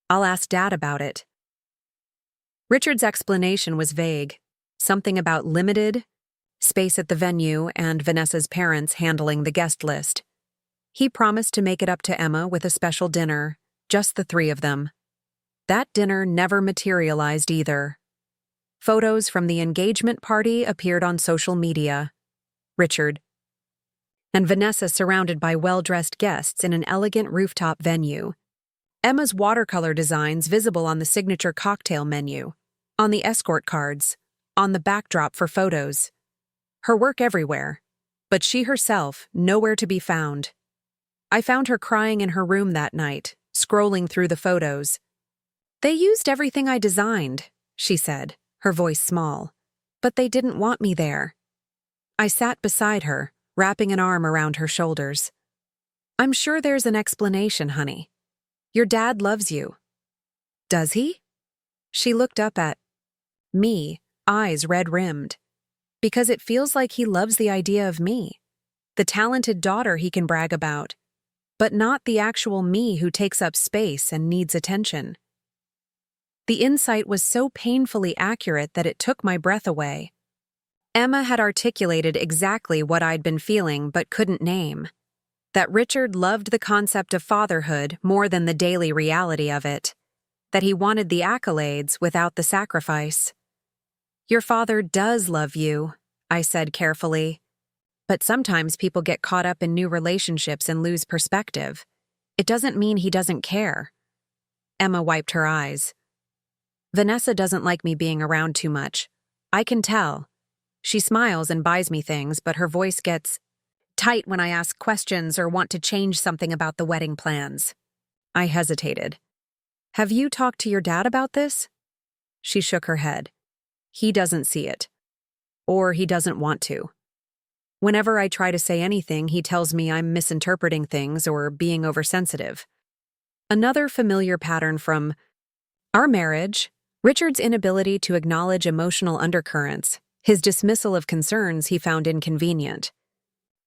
"I'll ask Dad about it." Richard's explanation was vague, something about limited space at the venue and Vanessa's parents handling the guest list. He promised to make it up to Emma with a special dinner, just the three of them. That dinner never materialized either. Photos from the engagement party appeared on social media. Richard and Vanessa surrounded by well-dressed guests in an elegant rooftop venue. Emma's watercolor designs visible on the signature cocktail menu, on the escort cards, on the backdrop for photos. Her work everywhere, but she herself nowhere to be found. I found her crying in her room that night, scrolling through the photos. "They used everything I designed," she said, her voice small, "but they didn't want me there." I sat beside her, wrapping an arm around her shoulders. "I'm sure there's an explanation, honey. Your dad loves you." "Does he?" She looked up at me, eyes red-rimmed. "Because it feels like he loves the idea of me, the talented daughter he can brag about, but not the actual me who takes up space and needs attention." The insight was so painfully accurate that it took my breath away. Emma had articulated exactly what I'd been feeling but couldn't name. That Richard loved the concept of fatherhood more than the daily reality of it. That he wanted the accolades without the sacrifice. "Your father does love you," I said carefully. "But sometimes people get caught up in new relationships and lose perspective. It doesn't mean he doesn't care." Emma wiped her eyes. "Vanessa doesn't like me being around too much. I can tell. She smiles and buys me things, but her voice gets tight when I ask questions or want to change something about the wedding plans." I hesitated. "Have you talked to your dad about this?" She shook her head. "He doesn't see it. Or he doesn't want to. Whenever I try to say anything, he tells me I'm misinterpreting things or being oversensitive." Another familiar pattern from our marriage, Richard's inability to acknowledge emotional undercurrents, his dismissal of concerns he found inconvenient.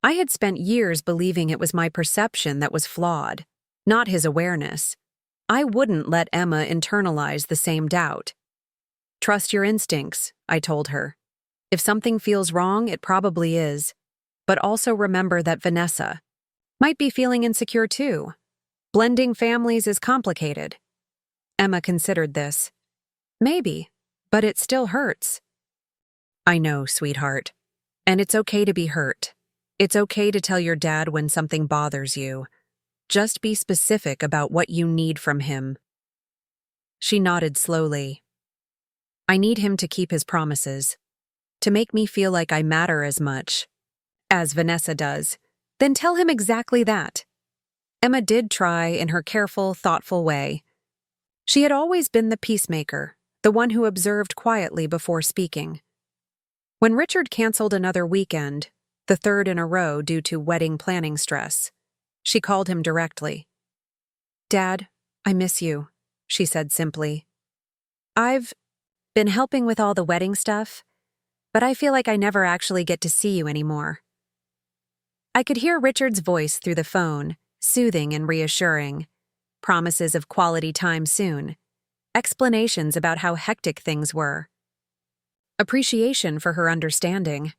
I had spent years believing it was my perception that was flawed, not his awareness. I wouldn't let Emma internalize the same doubt. "Trust your instincts," I told her. "If something feels wrong, it probably is. But also remember that Vanessa might be feeling insecure too. Blending families is complicated." Emma considered this. "Maybe, but it still hurts." "I know, sweetheart. And it's okay to be hurt. It's okay to tell your dad when something bothers you. Just be specific about what you need from him." She nodded slowly. "I need him to keep his promises, to make me feel like I matter as much as Vanessa does. Then tell him exactly that." Emma did try in her careful, thoughtful way. She had always been the peacemaker, the one who observed quietly before speaking. When Richard canceled another weekend, the third in a row due to wedding planning stress, she called him directly. "Dad, I miss you," she said simply. "I've been helping with all the wedding stuff, but I feel like I never actually get to see you anymore." I could hear Richard's voice through the phone, soothing and reassuring. Promises of quality time soon. Explanations about how hectic things were. Appreciation for her understanding.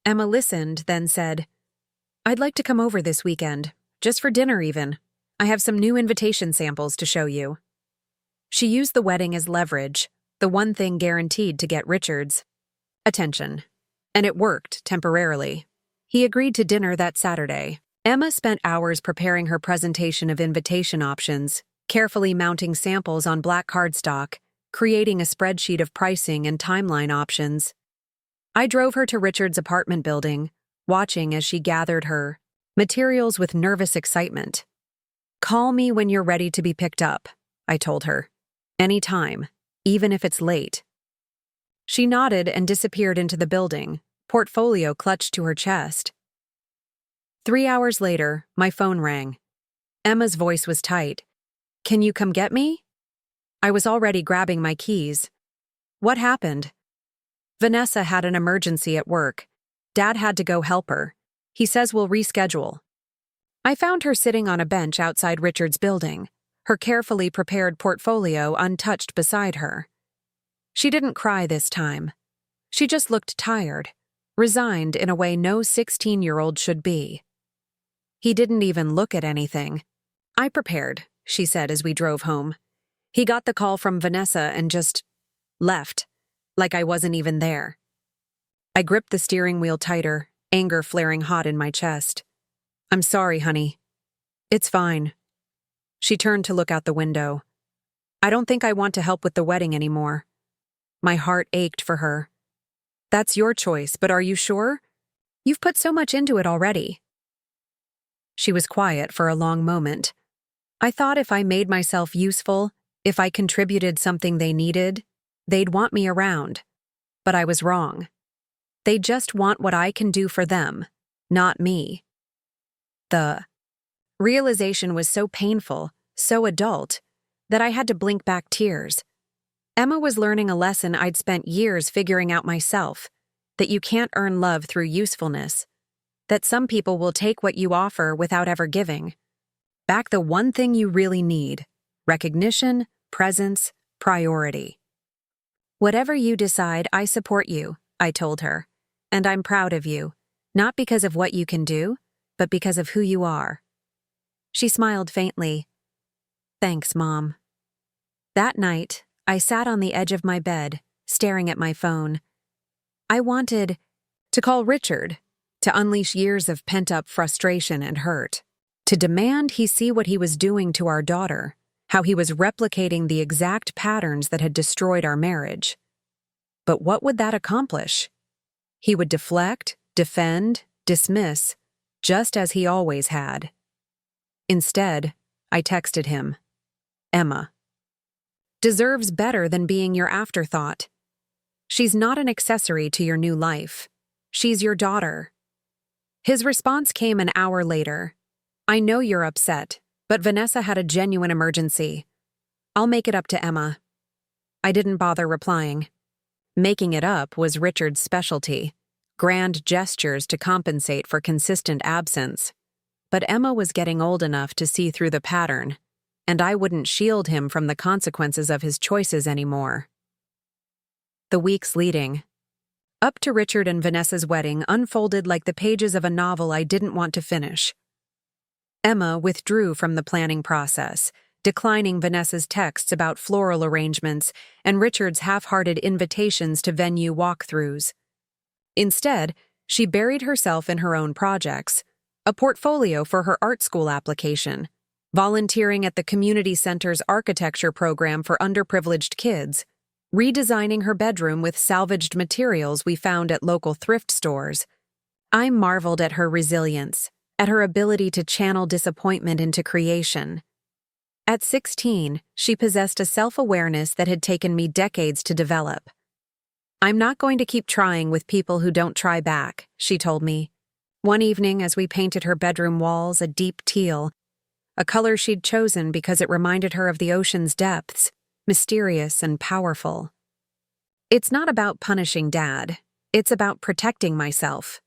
Emma listened, then said, "I'd like to come over this weekend, just for dinner even. I have some new invitation samples to show you." She used the wedding as leverage, the one thing guaranteed to get Richard's attention. And it worked, temporarily. He agreed to dinner that Saturday. Emma spent hours preparing her presentation of invitation options, carefully mounting samples on black cardstock, creating a spreadsheet of pricing and timeline options. I drove her to Richard's apartment building, watching as she gathered her materials with nervous excitement. "Call me when you're ready to be picked up," I told her. "Anytime, even if it's late." She nodded and disappeared into the building, portfolio clutched to her chest. 3 hours later, my phone rang. Emma's voice was tight. "Can you come get me?" I was already grabbing my keys. "What happened?" "Vanessa had an emergency at work. Dad had to go help her. He says we'll reschedule." I found her sitting on a bench outside Richard's building, her carefully prepared portfolio untouched beside her. She didn't cry this time. She just looked tired, resigned in a way no 16-year-old should be. "He didn't even look at anything." "I prepared," she said as we drove home. "He got the call from Vanessa and just left, like I wasn't even there." I gripped the steering wheel tighter, anger flaring hot in my chest. "I'm sorry, honey." "It's fine." She turned to look out the window. "I don't think I want to help with the wedding anymore." My heart ached for her. "That's your choice, but are you sure? You've put so much into it already." She was quiet for a long moment. I thought if I made myself useful, if I contributed something they needed, they'd want me around. But I was wrong. They just want what I can do for them, not me. The realization was so painful, so adult, that I had to blink back tears. Emma was learning a lesson I'd spent years figuring out myself, that you can't earn love through usefulness, that some people will take what you offer without ever giving. Back the one thing you really need: recognition, presence, priority. "Whatever you decide, I support you," I told her. "And I'm proud of you, not because of what you can do, but because of who you are." She smiled faintly. "Thanks, Mom." That night, I sat on the edge of my bed, staring at my phone. I wanted to call Richard, to unleash years of pent-up frustration and hurt, to demand he see what he was doing to our daughter, how he was replicating the exact patterns that had destroyed our marriage. But what would that accomplish? He would deflect, defend, dismiss, just as he always had. Instead, I texted him, "Emma deserves better than being your afterthought. She's not an accessory to your new life. She's your daughter." His response came an hour later. "I know you're upset, but Vanessa had a genuine emergency. I'll make it up to Emma." I didn't bother replying. Making it up was Richard's specialty, grand gestures to compensate for consistent absence. But Emma was getting old enough to see through the pattern, and I wouldn't shield him from the consequences of his choices anymore. The weeks leading up to Richard and Vanessa's wedding unfolded like the pages of a novel I didn't want to finish. Emma withdrew from the planning process, declining Vanessa's texts about floral arrangements and Richard's half-hearted invitations to venue walkthroughs. Instead, she buried herself in her own projects, a portfolio for her art school application, volunteering at the community center's architecture program for underprivileged kids, redesigning her bedroom with salvaged materials we found at local thrift stores. I marveled at her resilience, at her ability to channel disappointment into creation. At 16, she possessed a self-awareness that had taken me decades to develop. "I'm not going to keep trying with people who don't try back," she told me. One evening, as we painted her bedroom walls a deep teal, a color she'd chosen because it reminded her of the ocean's depths, mysterious and powerful. "It's not about punishing Dad. It's about protecting myself."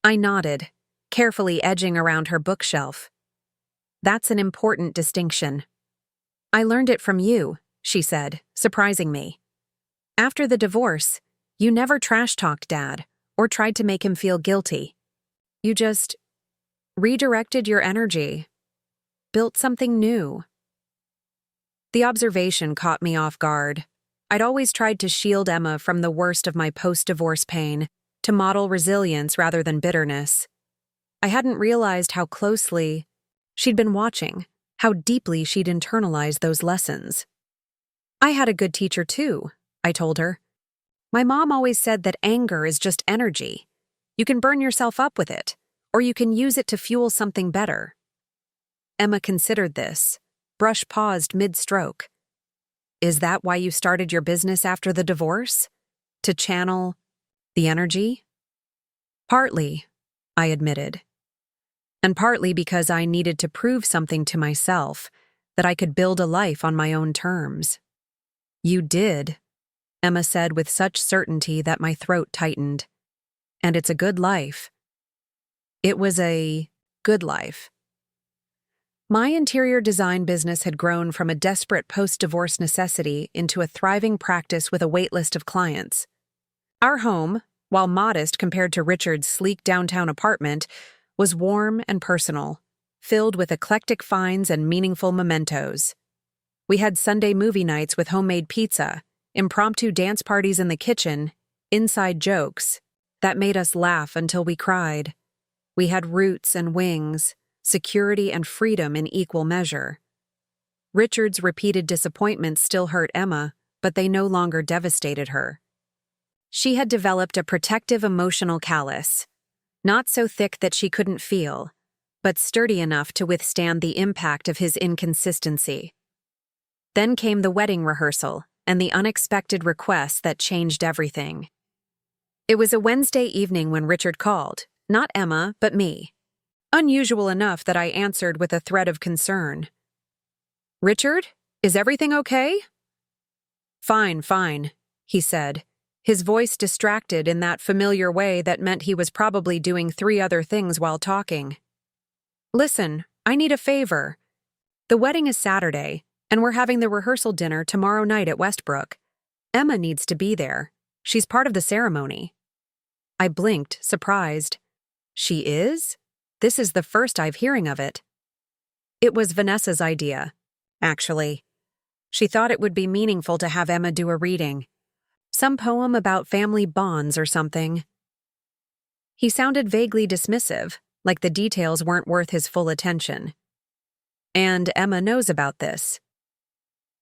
I nodded, carefully edging around her bookshelf. "That's an important distinction." "I learned it from you," she said, surprising me. "After the divorce, you never trash-talked Dad or tried to make him feel guilty. You just redirected your energy, built something new." The observation caught me off guard. I'd always tried to shield Emma from the worst of my post-divorce pain, to model resilience rather than bitterness. I hadn't realized how closely she'd been watching, how deeply she'd internalized those lessons. "I had a good teacher too," I told her. "My mom always said that anger is just energy. You can burn yourself up with it, or you can use it to fuel something better." Emma considered this, brush paused mid-stroke. "Is that why you started your business after the divorce? To channel the energy?" "Partly," I admitted. "And partly because I needed to prove something to myself, that I could build a life on my own terms." "You did," Emma said with such certainty that my throat tightened. "And it's a good life." It was a good life. My interior design business had grown from a desperate post-divorce necessity into a thriving practice with a waitlist of clients. Our home, while modest compared to Richard's sleek downtown apartment, was warm and personal, filled with eclectic finds and meaningful mementos. We had Sunday movie nights with homemade pizza, impromptu dance parties in the kitchen, inside jokes that made us laugh until we cried. We had roots and wings, security and freedom in equal measure. Richard's repeated disappointments still hurt Emma, but they no longer devastated her. She had developed a protective emotional callus, not so thick that she couldn't feel, but sturdy enough to withstand the impact of his inconsistency. Then came the wedding rehearsal and the unexpected request that changed everything. It was a Wednesday evening when Richard called, not Emma, but me. Unusual enough that I answered with a thread of concern. "Richard, is everything okay?" Fine, he said, his voice distracted in that familiar way that meant he was probably doing 3 other things while talking. "Listen, I need a favor. The wedding is Saturday, And we're having the rehearsal dinner tomorrow night at Westbrook. Emma needs to be there. She's part of the ceremony. I blinked, surprised. She is? This is the first I've hearing of it. It was Vanessa's idea, actually. She thought it would be meaningful to have Emma do a reading. Some poem about family bonds or something. He sounded vaguely dismissive, like the details weren't worth his full attention. And Emma knows about this.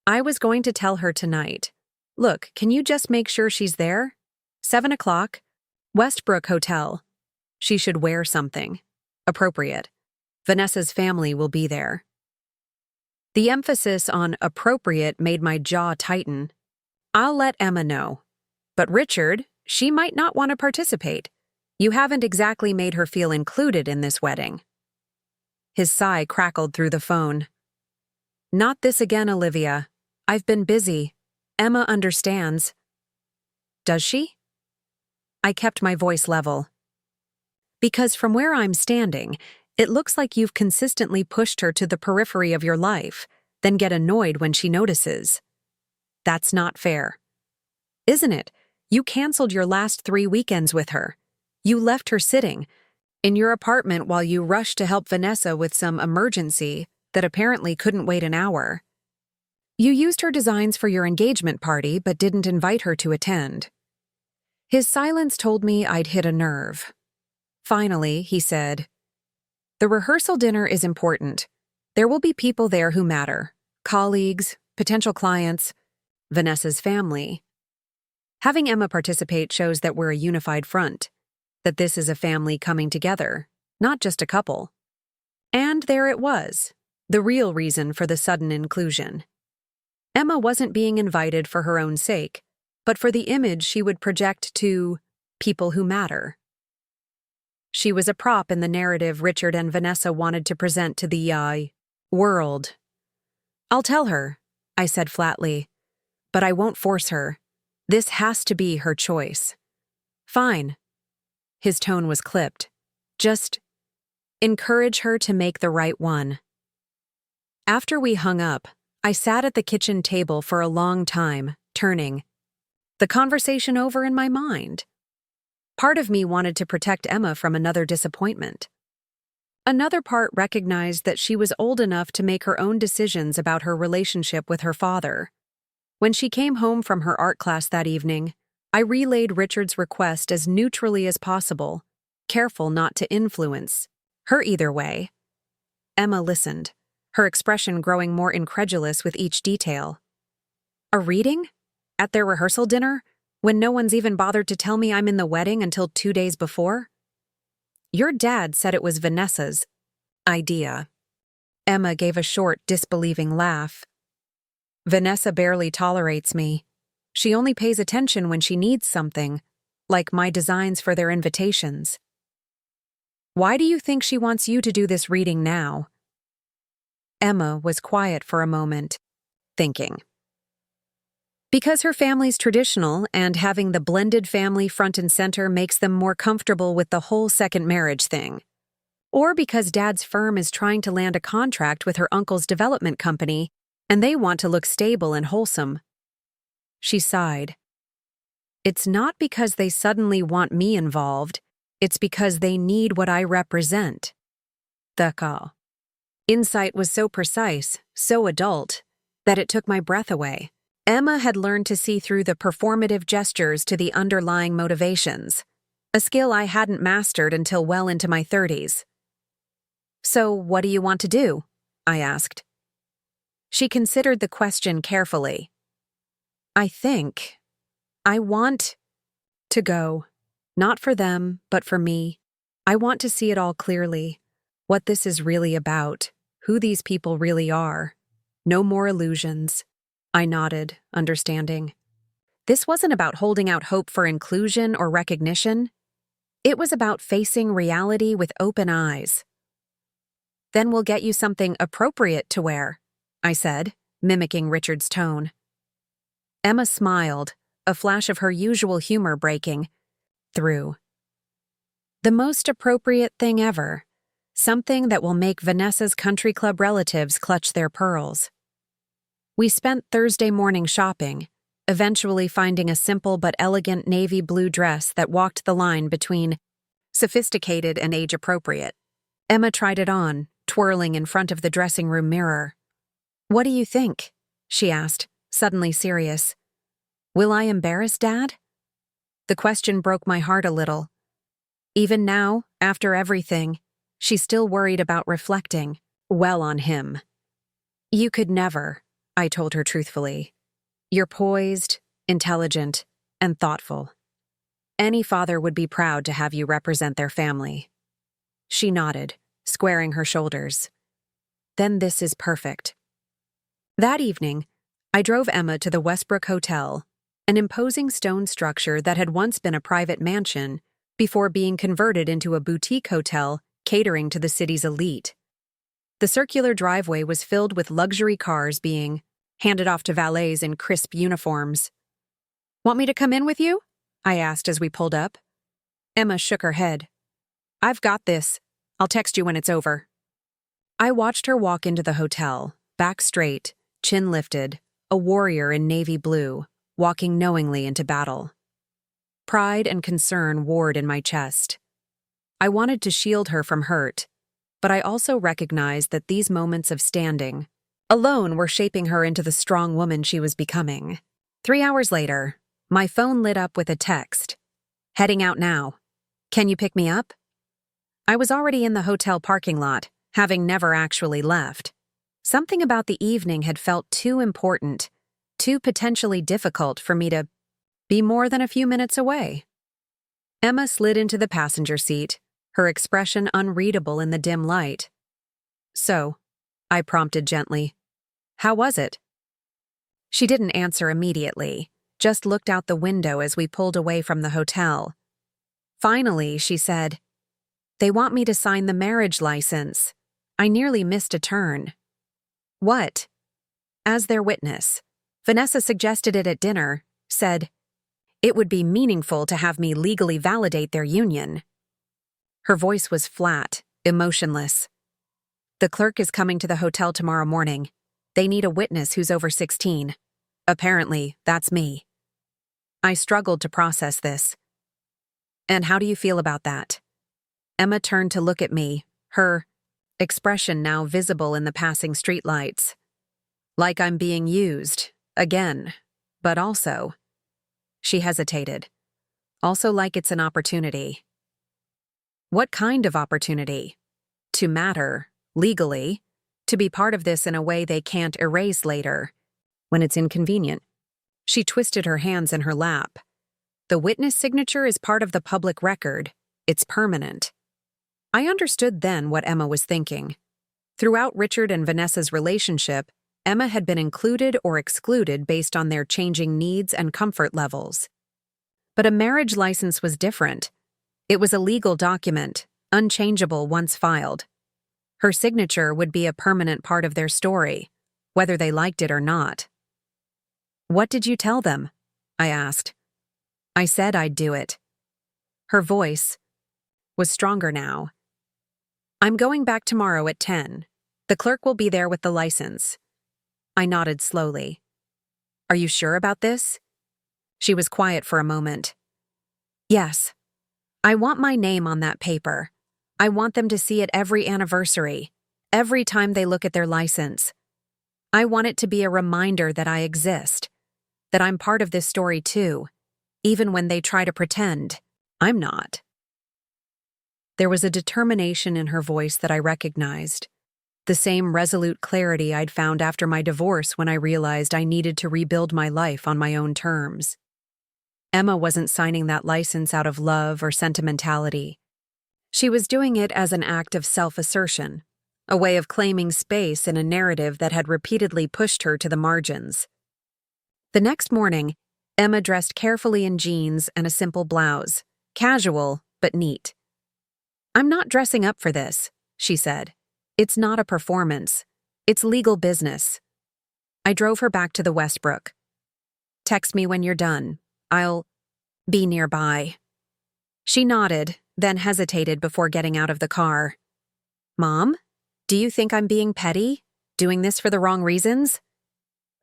I was going to tell her tonight. Look, can you just make sure she's there? 7 o'clock, Westbrook Hotel. She should wear something. Appropriate. Vanessa's family will be there. The emphasis on appropriate made my jaw tighten. I'll let Emma know. But Richard, she might not want to participate. You haven't exactly made her feel included in this wedding. His sigh crackled through the phone. Not this again, Olivia. I've been busy. Emma understands. Does she? I kept my voice level. Because from where I'm standing, it looks like you've consistently pushed her to the periphery of your life, then get annoyed when she notices. That's not fair. Isn't it? You canceled your last 3 weekends with her. You left her sitting in your apartment while you rushed to help Vanessa with some emergency that apparently couldn't wait an hour. You used her designs for your engagement party but didn't invite her to attend. His silence told me I'd hit a nerve. Finally, he said, "The rehearsal dinner is important. There will be people there who matter. Colleagues, potential clients, Vanessa's family. Having Emma participate shows that we're a unified front, that this is a family coming together, not just a couple." And there it was, the real reason for the sudden inclusion. Emma wasn't being invited for her own sake, but for the image she would project to people who matter. She was a prop in the narrative Richard and Vanessa wanted to present to the world. I'll tell her, I said flatly, but I won't force her. This has to be her choice. Fine. His tone was clipped. Just encourage her to make the right one. After we hung up, I sat at the kitchen table for a long time, turning the conversation over in my mind. Part of me wanted to protect Emma from another disappointment. Another part recognized that she was old enough to make her own decisions about her relationship with her father. When she came home from her art class that evening, I relayed Richard's request as neutrally as possible, careful not to influence her either way. Emma listened, her expression growing more incredulous with each detail. A reading? At their rehearsal dinner? When no one's even bothered to tell me I'm in the wedding until 2 days before? Your dad said it was Vanessa's idea. Emma gave a short, disbelieving laugh. Vanessa barely tolerates me. She only pays attention when she needs something, like my designs for their invitations. Why do you think she wants you to do this reading now? Emma was quiet for a moment, thinking. Because her family's traditional and having the blended family front and center makes them more comfortable with the whole second marriage thing. Or because Dad's firm is trying to land a contract with her uncle's development company and they want to look stable and wholesome. She sighed. It's not because they suddenly want me involved, it's because they need what I represent. The insight was so precise, so adult, that it took my breath away. Emma had learned to see through the performative gestures to the underlying motivations, a skill I hadn't mastered until well into my 30s. So, what do you want to do? I asked. She considered the question carefully. I want to go. Not for them, but for me. I want to see it all clearly. What this is really about. Who these people really are. No more illusions. I nodded, understanding. This wasn't about holding out hope for inclusion or recognition. It was about facing reality with open eyes. Then we'll get you something appropriate to wear, I said, mimicking Richard's tone. Emma smiled, a flash of her usual humor breaking through. The most appropriate thing ever. Something that will make Vanessa's country club relatives clutch their pearls. We spent Thursday morning shopping, eventually finding a simple but elegant navy blue dress that walked the line between sophisticated and age-appropriate. Emma tried it on, twirling in front of the dressing room mirror. "What do you think?" she asked, suddenly serious. "Will I embarrass Dad?" The question broke my heart a little. Even now, after everything, she still worried about reflecting well on him. "You could never," I told her truthfully. "You're poised, intelligent, and thoughtful. Any father would be proud to have you represent their family." She nodded, squaring her shoulders. "Then this is perfect." That evening, I drove Emma to the Westbrook Hotel, an imposing stone structure that had once been a private mansion before being converted into a boutique hotel catering to the city's elite. The circular driveway was filled with luxury cars being handed off to valets in crisp uniforms. "Want me to come in with you?" I asked as we pulled up. Emma shook her head. "I've got this. I'll text you when it's over." I watched her walk into the hotel, back straight, chin lifted, a warrior in navy blue, walking knowingly into battle. Pride and concern warred in my chest. I wanted to shield her from hurt, but I also recognized that these moments of standing alone were shaping her into the strong woman she was becoming. 3 hours later, my phone lit up with a text. "Heading out now. Can you pick me up?" I was already in the hotel parking lot, having never actually left. Something about the evening had felt too important, too potentially difficult for me to be more than a few minutes away. Emma slid into the passenger seat, her expression unreadable in the dim light. "So," I prompted gently, "how was it?" She didn't answer immediately, just looked out the window as we pulled away from the hotel. Finally, she said, "They want me to sign the marriage license. I nearly missed a turn." "What?" "As their witness. Vanessa suggested it at dinner, said, it would be meaningful to have me legally validate their union." Her voice was flat, emotionless. "The clerk is coming to the hotel tomorrow morning. They need a witness who's over 16. Apparently, that's me." I struggled to process this. "And how do you feel about that?" Emma turned to look at me, her expression now visible in the passing streetlights. "Like I'm being used, again, but also..." She hesitated. "Also like it's an opportunity." "What kind of opportunity?" "To matter, legally, to be part of this in a way they can't erase later, when it's inconvenient." She twisted her hands in her lap. "The witness signature is part of the public record. It's permanent." I understood then what Emma was thinking. Throughout Richard and Vanessa's relationship, Emma had been included or excluded based on their changing needs and comfort levels. But a marriage license was different. It was a legal document, unchangeable once filed. Her signature would be a permanent part of their story, whether they liked it or not. "What did you tell them?" I asked. "I said I'd do it." Her voice was stronger now. "I'm going back tomorrow at 10. The clerk will be there with the license." I nodded slowly. "Are you sure about this?" She was quiet for a moment. "Yes. I want my name on that paper. I want them to see it every anniversary, every time they look at their license. I want it to be a reminder that I exist, that I'm part of this story too, even when they try to pretend I'm not." There was a determination in her voice that I recognized, the same resolute clarity I'd found after my divorce when I realized I needed to rebuild my life on my own terms. Emma wasn't signing that license out of love or sentimentality. She was doing it as an act of self-assertion, a way of claiming space in a narrative that had repeatedly pushed her to the margins. The next morning, Emma dressed carefully in jeans and a simple blouse, casual but neat. "I'm not dressing up for this," she said. "It's not a performance. It's legal business." I drove her back to the Westbrook. "Text me when you're done. I'll be nearby." She nodded, then hesitated before getting out of the car. "Mom, do you think I'm being petty? Doing this for the wrong reasons?"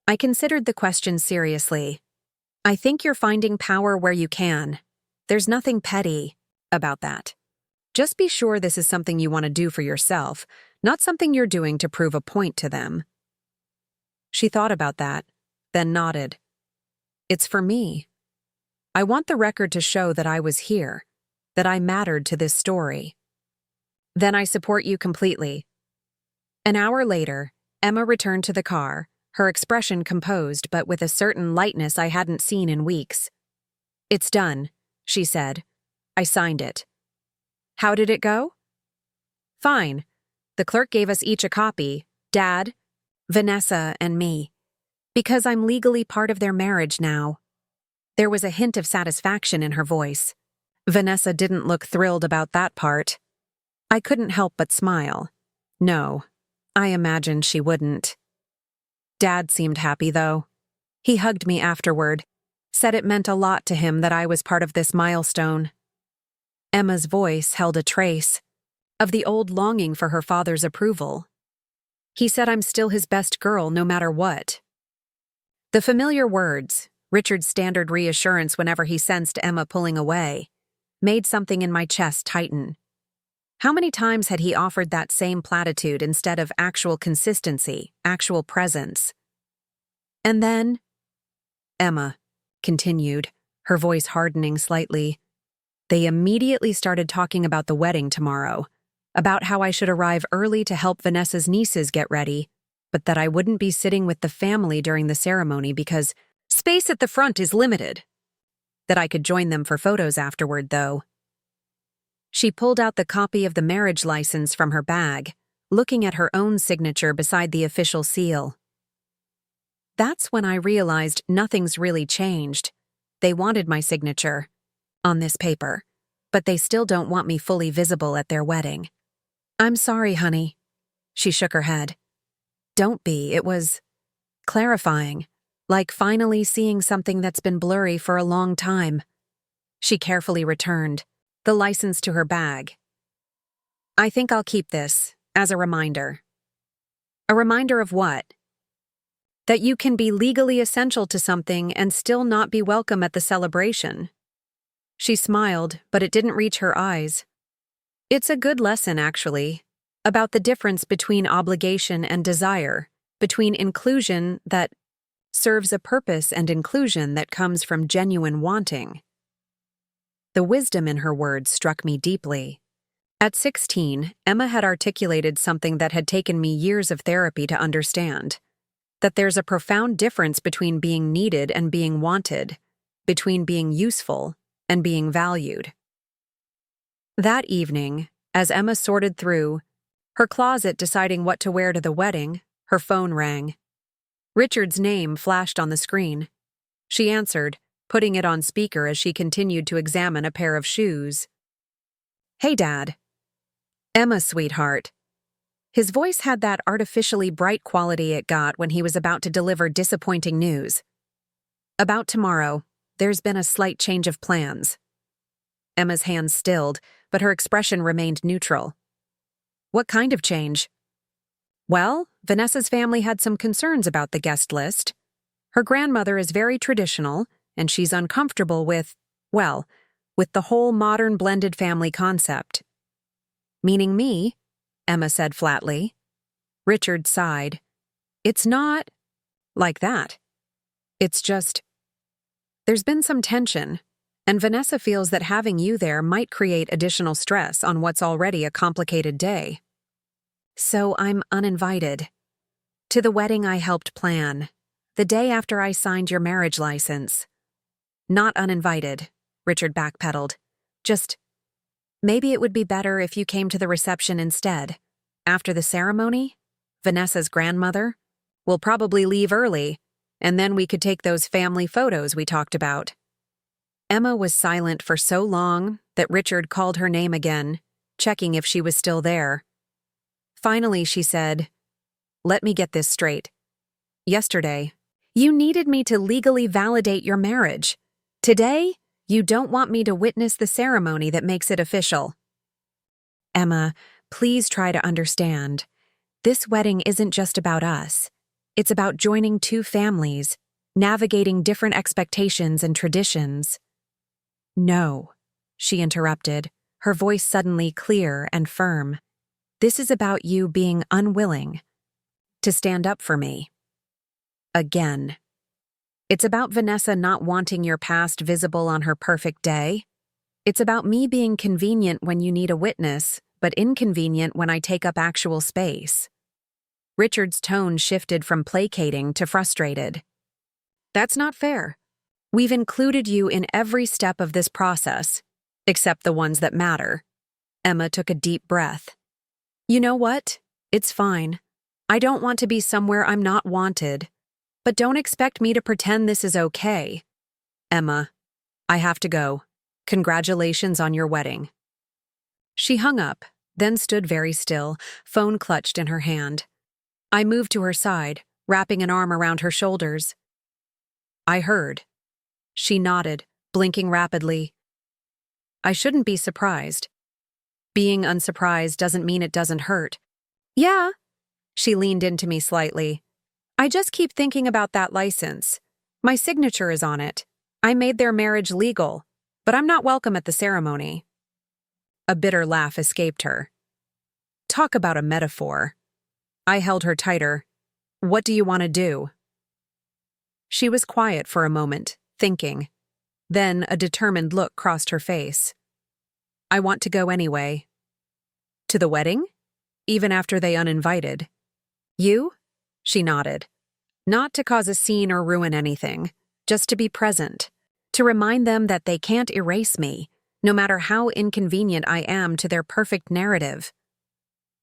I considered the question seriously. I think you're finding power where you can. There's nothing petty about that. Just be sure this is something you want to do for yourself, not something you're doing to prove a point to them. She thought about that, then nodded. It's for me. I want the record to show that I was here, that I mattered to this story. Then I support you completely. An hour later, Emma returned to the car, her expression composed but with a certain lightness I hadn't seen in weeks. It's done, she said. I signed it. How did it go? Fine. The clerk gave us each a copy, Dad, Vanessa, and me. Because I'm legally part of their marriage now. There was a hint of satisfaction in her voice. Vanessa didn't look thrilled about that part. I couldn't help but smile. No, I imagined she wouldn't. Dad seemed happy, though. He hugged me afterward, said it meant a lot to him that I was part of this milestone. Emma's voice held a trace of the old longing for her father's approval. He said I'm still his best girl no matter what. The familiar words, Richard's standard reassurance whenever he sensed Emma pulling away, made something in my chest tighten. How many times had he offered that same platitude instead of actual consistency, actual presence? And then, Emma continued, her voice hardening slightly. They immediately started talking about the wedding tomorrow, about how I should arrive early to help Vanessa's nieces get ready, but that I wouldn't be sitting with the family during the ceremony because space at the front is limited. That I could join them for photos afterward, though. She pulled out the copy of the marriage license from her bag, looking at her own signature beside the official seal. That's when I realized nothing's really changed. They wanted my signature on this paper, but they still don't want me fully visible at their wedding. I'm sorry, honey. She shook her head. Don't be, it was clarifying, like finally seeing something that's been blurry for a long time. She carefully returned the license to her bag. I think I'll keep this as a reminder. A reminder of what? That you can be legally essential to something and still not be welcome at the celebration. She smiled, but it didn't reach her eyes. It's a good lesson, actually, about the difference between obligation and desire, between inclusion that serves a purpose and inclusion that comes from genuine wanting. The wisdom in her words struck me deeply. At 16, Emma had articulated something that had taken me years of therapy to understand. That there's a profound difference between being needed and being wanted, between being useful and being valued. That evening, as Emma sorted through her closet deciding what to wear to the wedding, her phone rang. Richard's name flashed on the screen. She answered, putting it on speaker as she continued to examine a pair of shoes. Hey, Dad. Emma, sweetheart. His voice had that artificially bright quality it got when he was about to deliver disappointing news. About tomorrow, there's been a slight change of plans. Emma's hands stilled, but her expression remained neutral. What kind of change? Well, Vanessa's family had some concerns about the guest list. Her grandmother is very traditional, and she's uncomfortable with the whole modern blended family concept. Meaning me, Emma said flatly. Richard sighed. It's not like that. It's just, there's been some tension, and Vanessa feels that having you there might create additional stress on what's already a complicated day. So I'm uninvited. To the wedding I helped plan, the day after I signed your marriage license. Not uninvited, Richard backpedaled. Just, maybe it would be better if you came to the reception instead. After the ceremony, Vanessa's grandmother will probably leave early, and then we could take those family photos we talked about. Emma was silent for so long that Richard called her name again, checking if she was still there. Finally, she said, Let me get this straight. Yesterday, you needed me to legally validate your marriage. Today, you don't want me to witness the ceremony that makes it official. Emma, please try to understand. This wedding isn't just about us. It's about joining two families, navigating different expectations and traditions. No, she interrupted, her voice suddenly clear and firm. This is about you being unwilling to stand up for me. Again. It's about Vanessa not wanting your past visible on her perfect day. It's about me being convenient when you need a witness, but inconvenient when I take up actual space. Richard's tone shifted from placating to frustrated. That's not fair. We've included you in every step of this process, except the ones that matter. Emma took a deep breath. You know what? It's fine. I don't want to be somewhere I'm not wanted. But don't expect me to pretend this is okay. Emma, I have to go. Congratulations on your wedding. She hung up, then stood very still, phone clutched in her hand. I moved to her side, wrapping an arm around her shoulders. I heard. She nodded, blinking rapidly. I shouldn't be surprised. Being unsurprised doesn't mean it doesn't hurt. Yeah. She leaned into me slightly. I just keep thinking about that license. My signature is on it. I made their marriage legal, but I'm not welcome at the ceremony. A bitter laugh escaped her. Talk about a metaphor. I held her tighter. What do you want to do? She was quiet for a moment, thinking. Then a determined look crossed her face. I want to go anyway. To the wedding? Even after they uninvited. You? She nodded. Not to cause a scene or ruin anything, just to be present. To remind them that they can't erase me, no matter how inconvenient I am to their perfect narrative.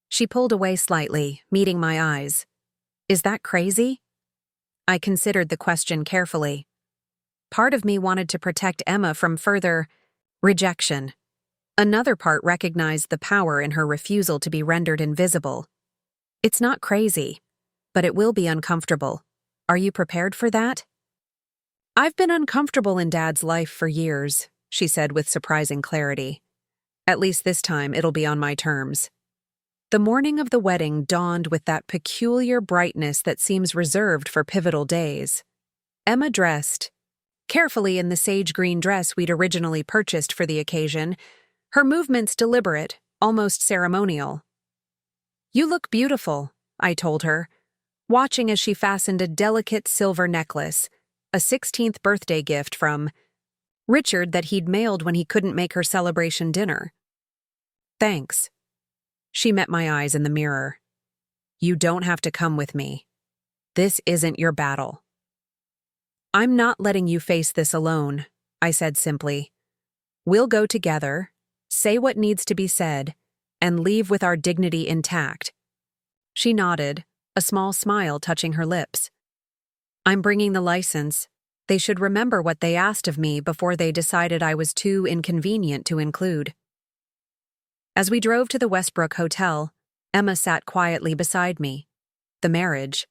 She pulled away slightly, meeting my eyes. Is that crazy? I considered the question carefully. Part of me wanted to protect Emma from further rejection. Another part recognized the power in her refusal to be rendered invisible. It's not crazy, but it will be uncomfortable. Are you prepared for that? I've been uncomfortable in Dad's life for years, she said with surprising clarity. At least this time it'll be on my terms. The morning of the wedding dawned with that peculiar brightness that seems reserved for pivotal days. Emma dressed, carefully in the sage green dress we'd originally purchased for the occasion, her movements deliberate, almost ceremonial. You look beautiful, I told her, watching as she fastened a delicate silver necklace, a 16th birthday gift from Richard that he'd mailed when he couldn't make her celebration dinner. Thanks. She met my eyes in the mirror. You don't have to come with me. This isn't your battle. I'm not letting you face this alone, I said simply. We'll go together, say what needs to be said, and leave with our dignity intact. She nodded, a small smile touching her lips. I'm bringing the license. They should remember what they asked of me before they decided I was too inconvenient to include. As we drove to the Westbrook Hotel, Emma sat quietly beside me. The marriage.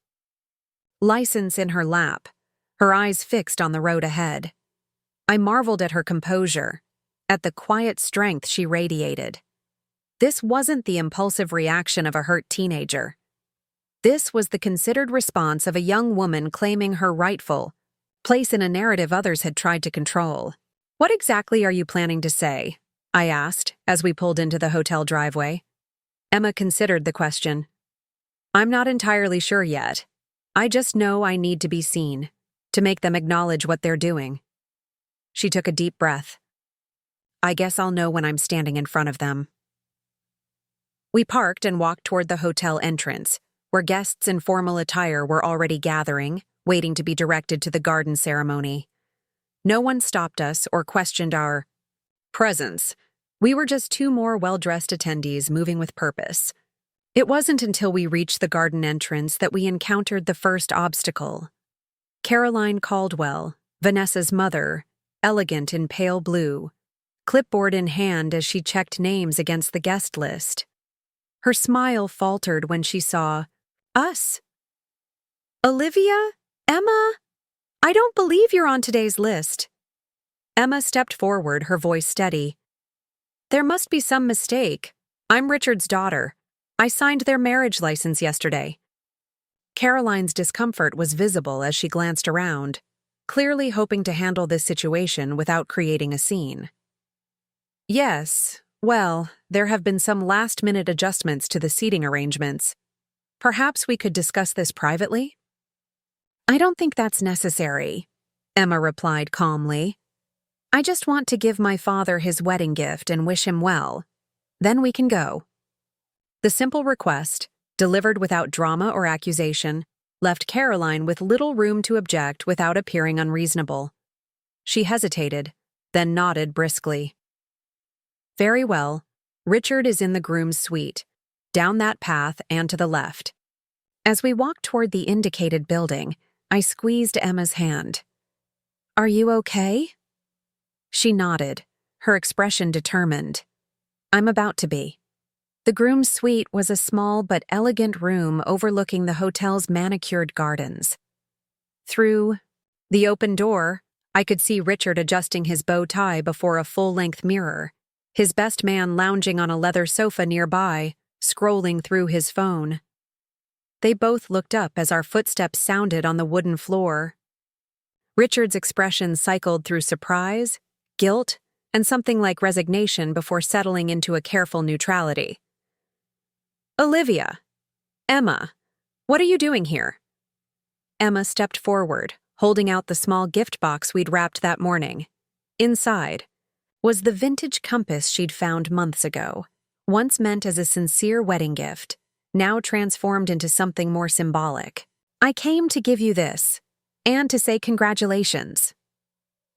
License in her lap, her eyes fixed on the road ahead. I marveled at her composure, at the quiet strength she radiated. This wasn't the impulsive reaction of a hurt teenager. This was the considered response of a young woman claiming her rightful place in a narrative others had tried to control. What exactly are you planning to say? I asked as we pulled into the hotel driveway. Emma considered the question. I'm not entirely sure yet. I just know I need to be seen, to make them acknowledge what they're doing. She took a deep breath. I guess I'll know when I'm standing in front of them. We parked and walked toward the hotel entrance, where guests in formal attire were already gathering, waiting to be directed to the garden ceremony. No one stopped us or questioned our presence. We were just two more well-dressed attendees moving with purpose. It wasn't until we reached the garden entrance that we encountered the first obstacle. Caroline Caldwell, Vanessa's mother, elegant in pale blue, clipboard in hand as she checked names against the guest list. Her smile faltered when she saw us. Olivia? Emma? I don't believe you're on today's list. Emma stepped forward, her voice steady. There must be some mistake. I'm Richard's daughter. I signed their marriage license yesterday. Caroline's discomfort was visible as she glanced around, clearly hoping to handle this situation without creating a scene. Yes, well, there have been some last-minute adjustments to the seating arrangements. Perhaps we could discuss this privately? I don't think that's necessary, Emma replied calmly. I just want to give my father his wedding gift and wish him well. Then we can go. The simple request, delivered without drama or accusation, left Caroline with little room to object without appearing unreasonable. She hesitated, then nodded briskly. Very well. Richard is in the groom's suite, down that path and to the left. As we walked toward the indicated building, I squeezed Emma's hand. Are you okay? She nodded, her expression determined. I'm about to be. The groom's suite was a small but elegant room overlooking the hotel's manicured gardens. Through the open door, I could see Richard adjusting his bow tie before a full-length mirror, his best man lounging on a leather sofa nearby, scrolling through his phone. They both looked up as our footsteps sounded on the wooden floor. Richard's expression cycled through surprise, guilt, and something like resignation before settling into a careful neutrality. Olivia. Emma. What are you doing here? Emma stepped forward, holding out the small gift box we'd wrapped that morning. Inside was the vintage compass she'd found months ago, once meant as a sincere wedding gift, now transformed into something more symbolic. I came to give you this, and to say congratulations.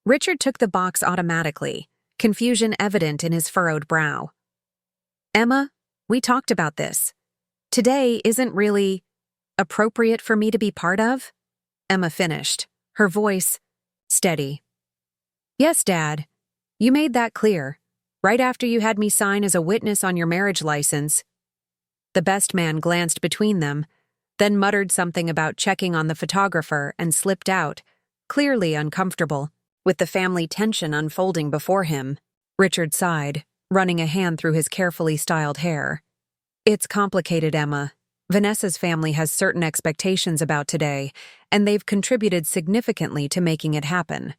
Richard took the box automatically, confusion evident in his furrowed brow. Emma, we talked about this. Today isn't really appropriate for me to be part of? Emma finished, her voice steady. Yes, Dad. You made that clear, right after you had me sign as a witness on your marriage license. The best man glanced between them, then muttered something about checking on the photographer and slipped out, clearly uncomfortable, with the family tension unfolding before him. Richard sighed, running a hand through his carefully styled hair. It's complicated, Emma. Vanessa's family has certain expectations about today, and they've contributed significantly to making it happen.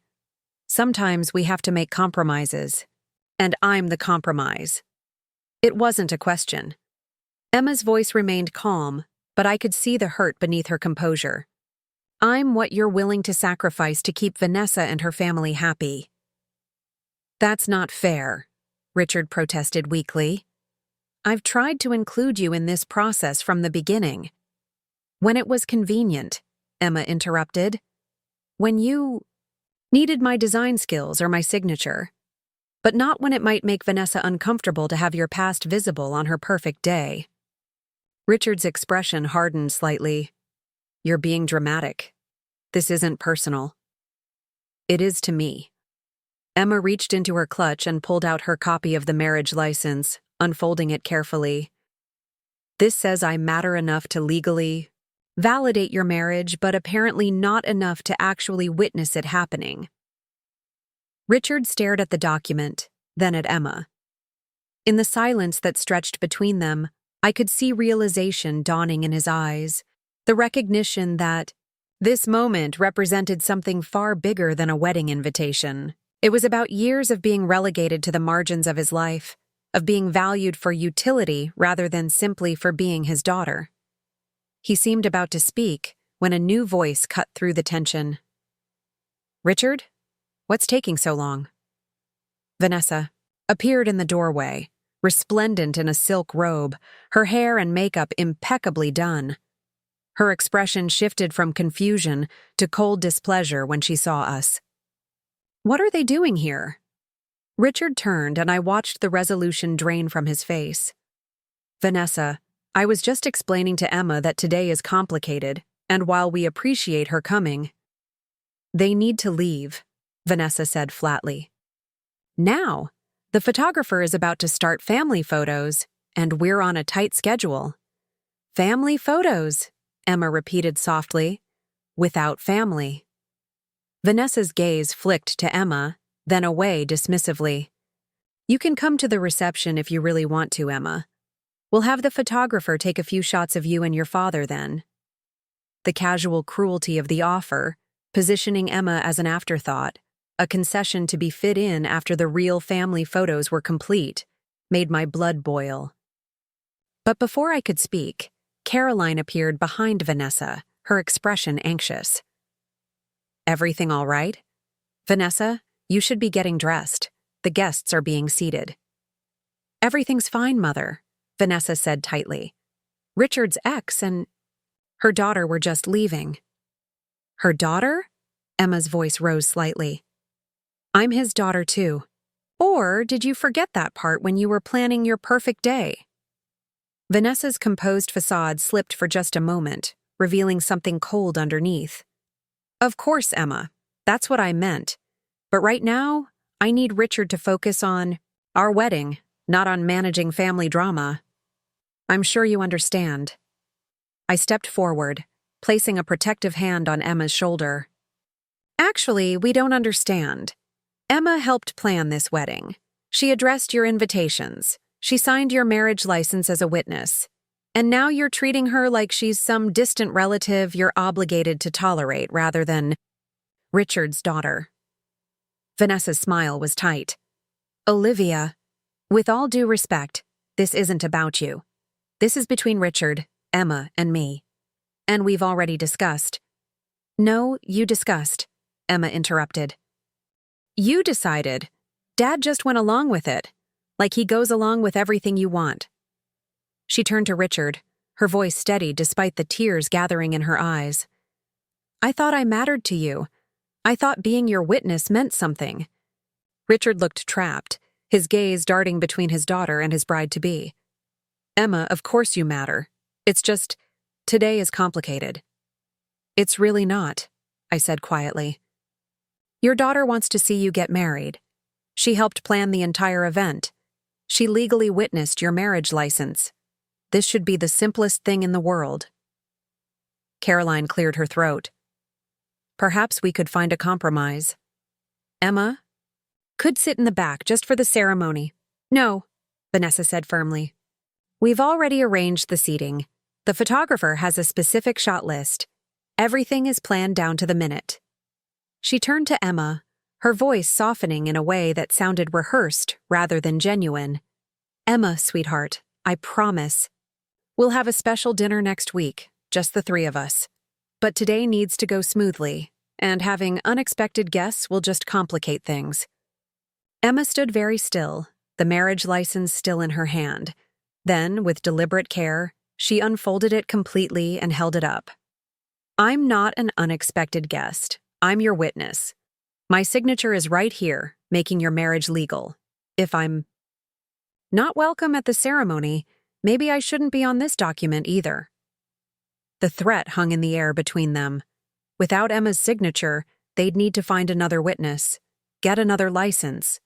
Sometimes we have to make compromises, and I'm the compromise. It wasn't a question. Emma's voice remained calm, but I could see the hurt beneath her composure. I'm what you're willing to sacrifice to keep Vanessa and her family happy. That's not fair, Richard protested weakly. I've tried to include you in this process from the beginning. When it was convenient, Emma interrupted. When you needed my design skills or my signature. But not when it might make Vanessa uncomfortable to have your past visible on her perfect day. Richard's expression hardened slightly. You're being dramatic. This isn't personal. It is to me. Emma reached into her clutch and pulled out her copy of the marriage license, unfolding it carefully. This says I matter enough to legally validate your marriage, but apparently not enough to actually witness it happening. Richard stared at the document, then at Emma. In the silence that stretched between them, I could see realization dawning in his eyes, the recognition that this moment represented something far bigger than a wedding invitation. It was about years of being relegated to the margins of his life, of being valued for utility rather than simply for being his daughter. He seemed about to speak when a new voice cut through the tension. Richard? What's taking so long? Vanessa appeared in the doorway, resplendent in a silk robe, her hair and makeup impeccably done. Her expression shifted from confusion to cold displeasure when she saw us. What are they doing here? Richard turned and I watched the resolution drain from his face. Vanessa, I was just explaining to Emma that today is complicated, and while we appreciate her coming, they need to leave, Vanessa said flatly. Now, the photographer is about to start family photos, and we're on a tight schedule. Family photos, Emma repeated softly. Without family. Vanessa's gaze flicked to Emma, then away dismissively. You can come to the reception if you really want to, Emma. We'll have the photographer take a few shots of you and your father then. the casual cruelty of the offer, positioning Emma as an afterthought, a concession to be fit in after the real family photos were complete, made my blood boil. But before I could speak, Caroline appeared behind Vanessa, her expression anxious. "Everything all right? Vanessa, you should be getting dressed. The guests are being seated." "Everything's fine, Mother," Vanessa said tightly. "Richard's ex and her daughter were just leaving." "Her daughter?" Emma's voice rose slightly. "I'm his daughter too. Or did you forget that part when you were planning your perfect day?" Vanessa's composed facade slipped for just a moment, revealing something cold underneath. "Of course, Emma. That's what I meant. But right now, I need Richard to focus on our wedding, not on managing family drama. I'm sure you understand." I stepped forward, placing a protective hand on Emma's shoulder. "Actually, we don't understand. Emma helped plan this wedding. She addressed your invitations. She signed your marriage license as a witness. And now you're treating her like she's some distant relative you're obligated to tolerate rather than Richard's daughter." Vanessa's smile was tight. "Olivia, with all due respect, this isn't about you. This is between Richard, Emma, and me. And we've already discussed." "No, you discussed," Emma interrupted. "You decided. Dad just went along with it, like he goes along with everything you want." She turned to Richard, her voice steady despite the tears gathering in her eyes. "I thought I mattered to you. I thought being your witness meant something." Richard looked trapped, his gaze darting between his daughter and his bride-to-be. "Emma, of course you matter. It's just, today is complicated." "It's really not," I said quietly. "Your daughter wants to see you get married. She helped plan the entire event. She legally witnessed your marriage license. This should be the simplest thing in the world." Caroline cleared her throat. "Perhaps we could find a compromise. Emma could sit in the back just for the ceremony." "No," Vanessa said firmly. "We've already arranged the seating. The photographer has a specific shot list. Everything is planned down to the minute." She turned to Emma, her voice softening in a way that sounded rehearsed rather than genuine. "Emma, sweetheart, I promise. We'll have a special dinner next week, just the three of us. But today needs to go smoothly, and having unexpected guests will just complicate things." Emma stood very still, the marriage license still in her hand. Then, with deliberate care, she unfolded it completely and held it up. "I'm not an unexpected guest. I'm your witness. My signature is right here, making your marriage legal. If I'm not welcome at the ceremony, maybe I shouldn't be on this document either." The threat hung in the air between them. Without Emma's signature, they'd need to find another witness, get another license.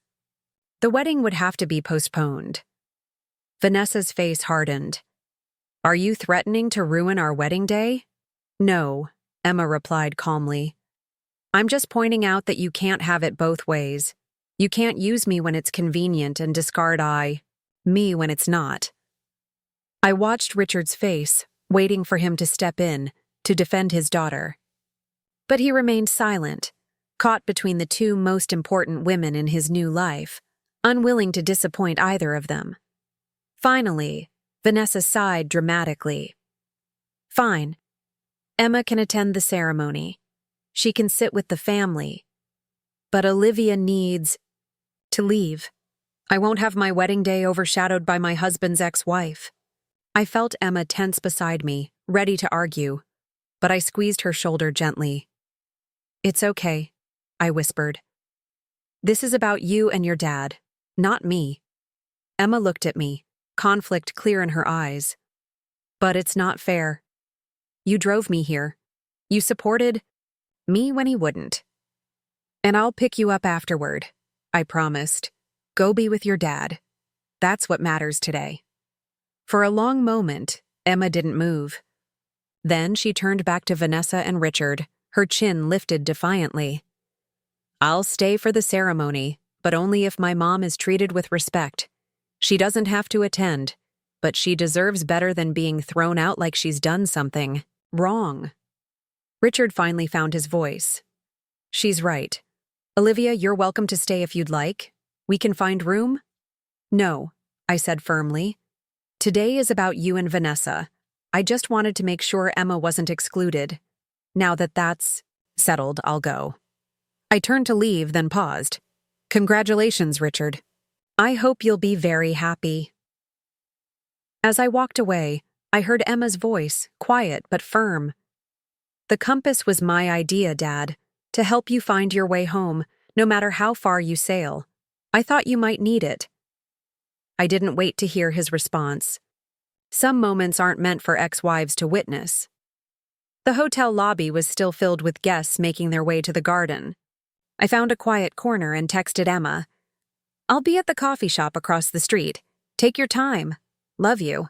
The wedding would have to be postponed. Vanessa's face hardened. "Are you threatening to ruin our wedding day?" "No," Emma replied calmly. "I'm just pointing out that you can't have it both ways. You can't use me when it's convenient and discard me when it's not." I watched Richard's face, waiting for him to step in, to defend his daughter. But he remained silent, caught between the two most important women in his new life, unwilling to disappoint either of them. Finally, Vanessa sighed dramatically. "Fine. Emma can attend the ceremony. She can sit with the family. But Olivia needs to leave. I won't have my wedding day overshadowed by my husband's ex-wife." I felt Emma tense beside me, ready to argue, but I squeezed her shoulder gently. "It's okay," I whispered. "This is about you and your dad, not me." Emma looked at me, conflict clear in her eyes. "But it's not fair. You drove me here. You supported me when he wouldn't. And I'll pick you up afterward," I promised. "Go be with your dad. That's what matters today." For a long moment, Emma didn't move. Then she turned back to Vanessa and Richard, her chin lifted defiantly. "I'll stay for the ceremony, but only if my mom is treated with respect. She doesn't have to attend, but she deserves better than being thrown out like she's done something wrong." Richard finally found his voice. She's right. Olivia, you're welcome to stay if you'd like. We can find room? No, I said firmly. Today is about you and Vanessa. I just wanted to make sure Emma wasn't excluded. Now that that's settled, I'll go. I turned to leave, then paused. Congratulations, Richard. I hope you'll be very happy. As I walked away, I heard Emma's voice, quiet but firm. The compass was my idea, Dad, to help you find your way home, no matter how far you sail. I thought you might need it. I didn't wait to hear his response. Some moments aren't meant for ex-wives to witness. The hotel lobby was still filled with guests making their way to the garden. I found a quiet corner and texted Emma. I'll be at the coffee shop across the street. Take your time. Love you.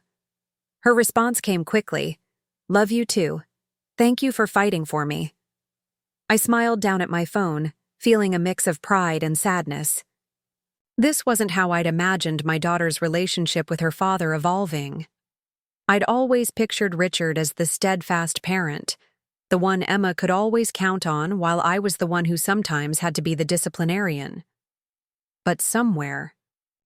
Her response came quickly. Love you too. Thank you for fighting for me. I smiled down at my phone, feeling a mix of pride and sadness. This wasn't how I'd imagined my daughter's relationship with her father evolving. I'd always pictured Richard as the steadfast parent, the one Emma could always count on, while I was the one who sometimes had to be the disciplinarian. But somewhere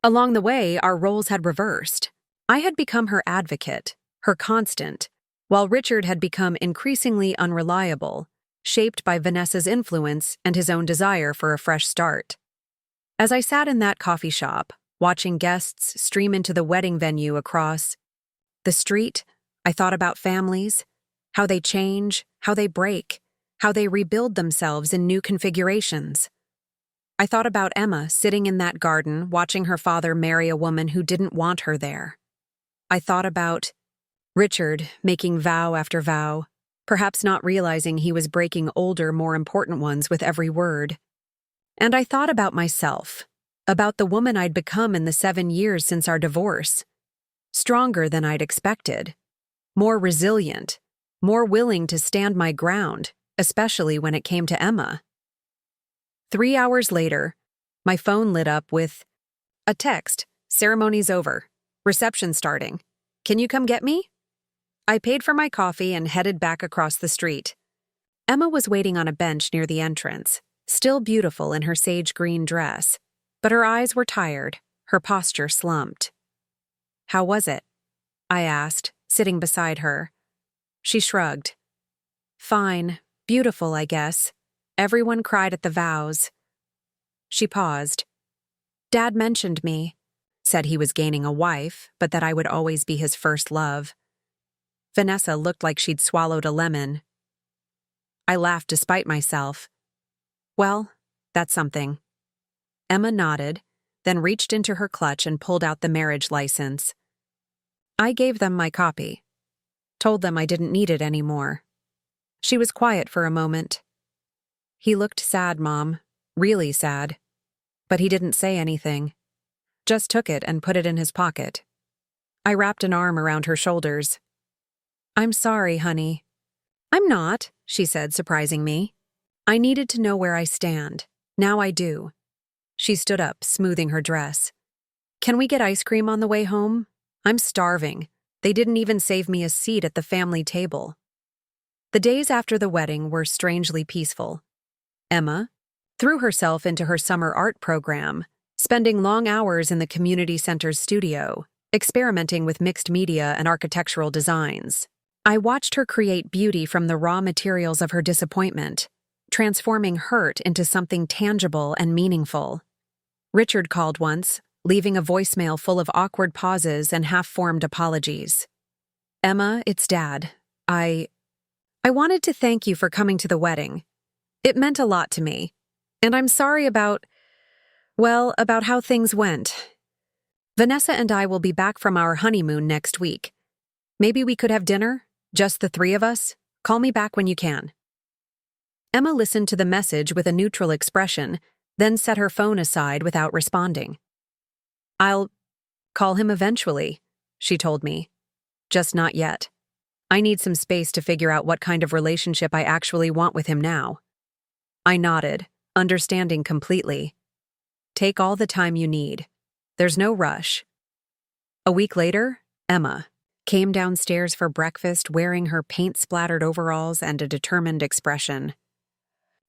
along the way, our roles had reversed. I had become her advocate, her constant, while Richard had become increasingly unreliable, shaped by Vanessa's influence and his own desire for a fresh start. As I sat in that coffee shop, watching guests stream into the wedding venue across the street, I thought about families, how they change, how they break, how they rebuild themselves in new configurations. I thought about Emma sitting in that garden, watching her father marry a woman who didn't want her there. I thought about Richard making vow after vow, perhaps not realizing he was breaking older, more important ones with every word. And I thought about myself, about the woman I'd become in the 7 years since our divorce. Stronger than I'd expected, more resilient, more willing to stand my ground, especially when it came to Emma. 3 hours later, my phone lit up with a text. Ceremony's over. Reception starting. Can you come get me? I paid for my coffee and headed back across the street. Emma was waiting on a bench near the entrance, still beautiful in her sage green dress, but her eyes were tired, her posture slumped. How was it? I asked, sitting beside her. She shrugged. Fine, beautiful, I guess. Everyone cried at the vows. She paused. Dad mentioned me, said he was gaining a wife, but that I would always be his first love. Vanessa looked like she'd swallowed a lemon. I laughed despite myself. Well, that's something. Emma nodded, then reached into her clutch and pulled out the marriage license. I gave them my copy. Told them I didn't need it anymore. She was quiet for a moment. He looked sad, Mom, really sad. But he didn't say anything. Just took it and put it in his pocket. I wrapped an arm around her shoulders. I'm sorry, honey. I'm not, she said, surprising me. I needed to know where I stand. Now I do. She stood up, smoothing her dress. Can we get ice cream on the way home? I'm starving. They didn't even save me a seat at the family table. The days after the wedding were strangely peaceful. Emma threw herself into her summer art program, spending long hours in the community center's studio, experimenting with mixed media and architectural designs. I watched her create beauty from the raw materials of her disappointment, transforming hurt into something tangible and meaningful. Richard called once, leaving a voicemail full of awkward pauses and half-formed apologies. Emma, it's Dad. I wanted to thank you for coming to the wedding. It meant a lot to me. And I'm sorry about how things went. Vanessa and I will be back from our honeymoon next week. Maybe we could have dinner? Just the three of us? Call me back when you can. Emma listened to the message with a neutral expression, then set her phone aside without responding. I'll call him eventually, she told me. Just not yet. I need some space to figure out what kind of relationship I actually want with him now. I nodded, understanding completely. Take all the time you need. There's no rush. A week later, Emma came downstairs for breakfast wearing her paint-splattered overalls and a determined expression.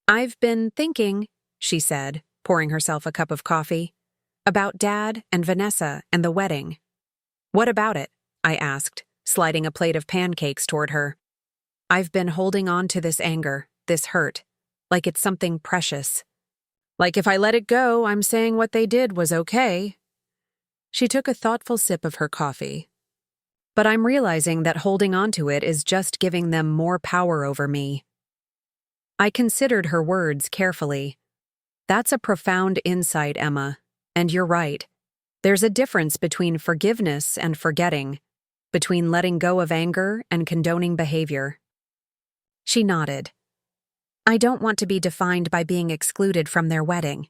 "I've been thinking," she said, pouring herself a cup of coffee, "about Dad and Vanessa and the wedding." "What about it?" I asked, sliding a plate of pancakes toward her. "I've been holding on to this anger, this hurt, like it's something precious. Like if I let it go, I'm saying what they did was okay." She took a thoughtful sip of her coffee. "But I'm realizing that holding on to it is just giving them more power over me." I considered her words carefully. "That's a profound insight, Emma, and you're right. There's a difference between forgiveness and forgetting, between letting go of anger and condoning behavior." She nodded. "I don't want to be defined by being excluded from their wedding.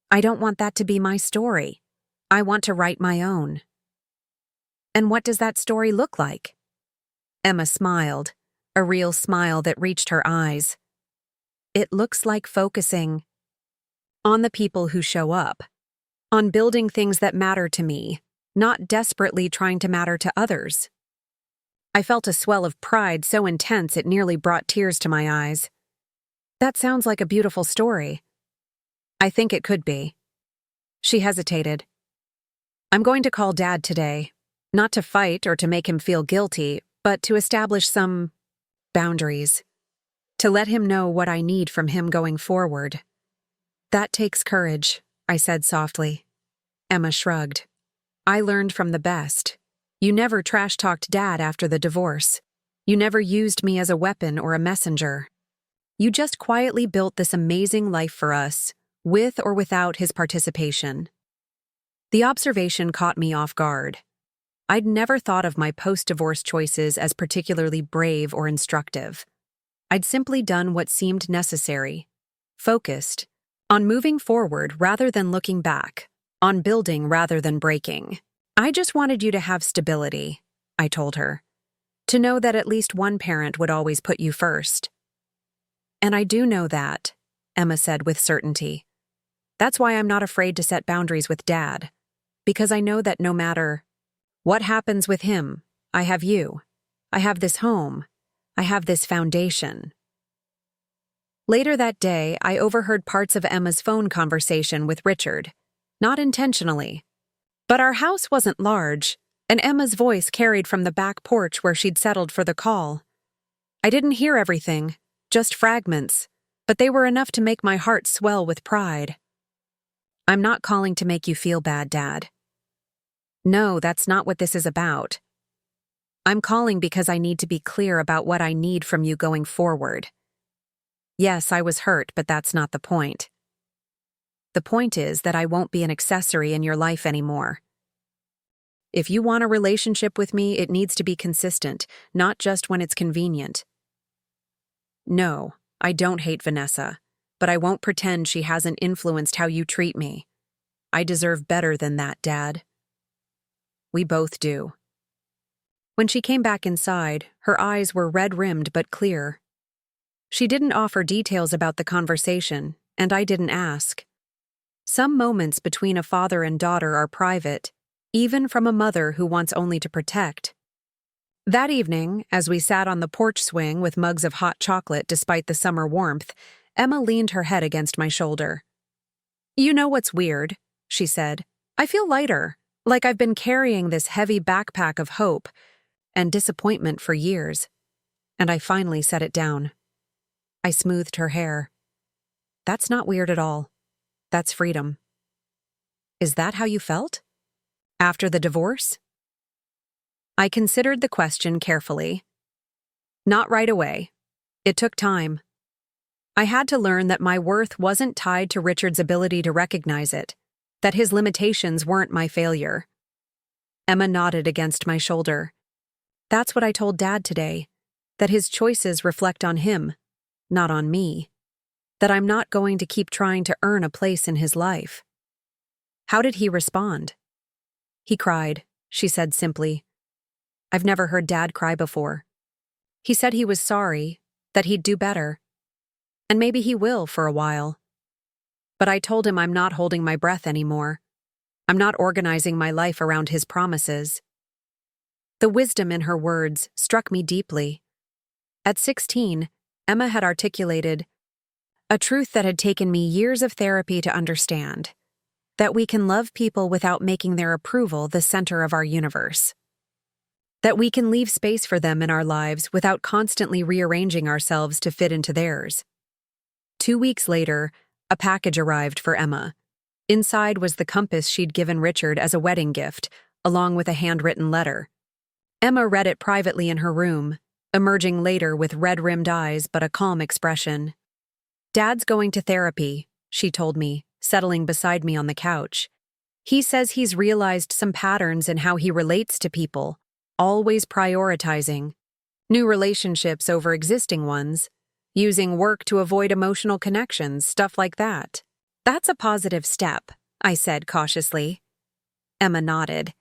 I don't want that to be my story. I want to write my own." "And what does that story look like?" Emma smiled, a real smile that reached her eyes. "It looks like focusing on the people who show up, on building things that matter to me, not desperately trying to matter to others." I felt a swell of pride so intense it nearly brought tears to my eyes. "That sounds like a beautiful story." "I think it could be." She hesitated. "I'm going to call Dad today, not to fight or to make him feel guilty, but to establish some boundaries, to let him know what I need from him going forward." "That takes courage," I said softly. Emma shrugged. "I learned from the best. You never trash-talked Dad after the divorce. You never used me as a weapon or a messenger. You just quietly built this amazing life for us, with or without his participation." The observation caught me off guard. I'd never thought of my post-divorce choices as particularly brave or instructive. I'd simply done what seemed necessary, focused, on moving forward rather than looking back, on building rather than breaking. "I just wanted you to have stability," I told her, "to know that at least one parent would always put you first." "And I do know that," Emma said with certainty. "That's why I'm not afraid to set boundaries with Dad, because I know that no matter what happens with him, I have you. I have this home. I have this foundation." Later that day, I overheard parts of Emma's phone conversation with Richard, not intentionally. But our house wasn't large, and Emma's voice carried from the back porch where she'd settled for the call. I didn't hear everything, just fragments, but they were enough to make my heart swell with pride. "I'm not calling to make you feel bad, Dad. No, that's not what this is about. I'm calling because I need to be clear about what I need from you going forward. Yes, I was hurt, but that's not the point. The point is that I won't be an accessory in your life anymore. If you want a relationship with me, it needs to be consistent, not just when it's convenient. No, I don't hate Vanessa, but I won't pretend she hasn't influenced how you treat me. I deserve better than that, Dad." "We both do." When she came back inside, her eyes were red-rimmed but clear. She didn't offer details about the conversation, and I didn't ask. Some moments between a father and daughter are private, even from a mother who wants only to protect. That evening, as we sat on the porch swing with mugs of hot chocolate despite the summer warmth, Emma leaned her head against my shoulder. "You know what's weird?" she said. "I feel lighter, like I've been carrying this heavy backpack of hope and disappointment for years." And I finally set it down. I smoothed her hair. "That's not weird at all. That's freedom." "Is that how you felt? After the divorce?" I considered the question carefully. Not right away. It took time. I had to learn that my worth wasn't tied to Richard's ability to recognize it, that his limitations weren't my failure. Emma nodded against my shoulder. "That's what I told Dad today, that his choices reflect on him, not on me. That I'm not going to keep trying to earn a place in his life." "How did he respond?" "He cried," she said simply. I've never heard Dad cry before. He said he was sorry, that he'd do better. And maybe he will for a while. But I told him I'm not holding my breath anymore. I'm not organizing my life around his promises. The wisdom in her words struck me deeply. At 16, Emma had articulated a truth that had taken me years of therapy to understand: that we can love people without making their approval the center of our universe. That we can leave space for them in our lives without constantly rearranging ourselves to fit into theirs. 2 weeks later, a package arrived for Emma. Inside was the compass she'd given Richard as a wedding gift, along with a handwritten letter. Emma read it privately in her room, emerging later with red-rimmed eyes but a calm expression. "Dad's going to therapy," she told me, settling beside me on the couch. "He says he's realized some patterns in how he relates to people, always prioritizing new relationships over existing ones, using work to avoid emotional connections, stuff like that." "That's a positive step," I said cautiously. Emma nodded.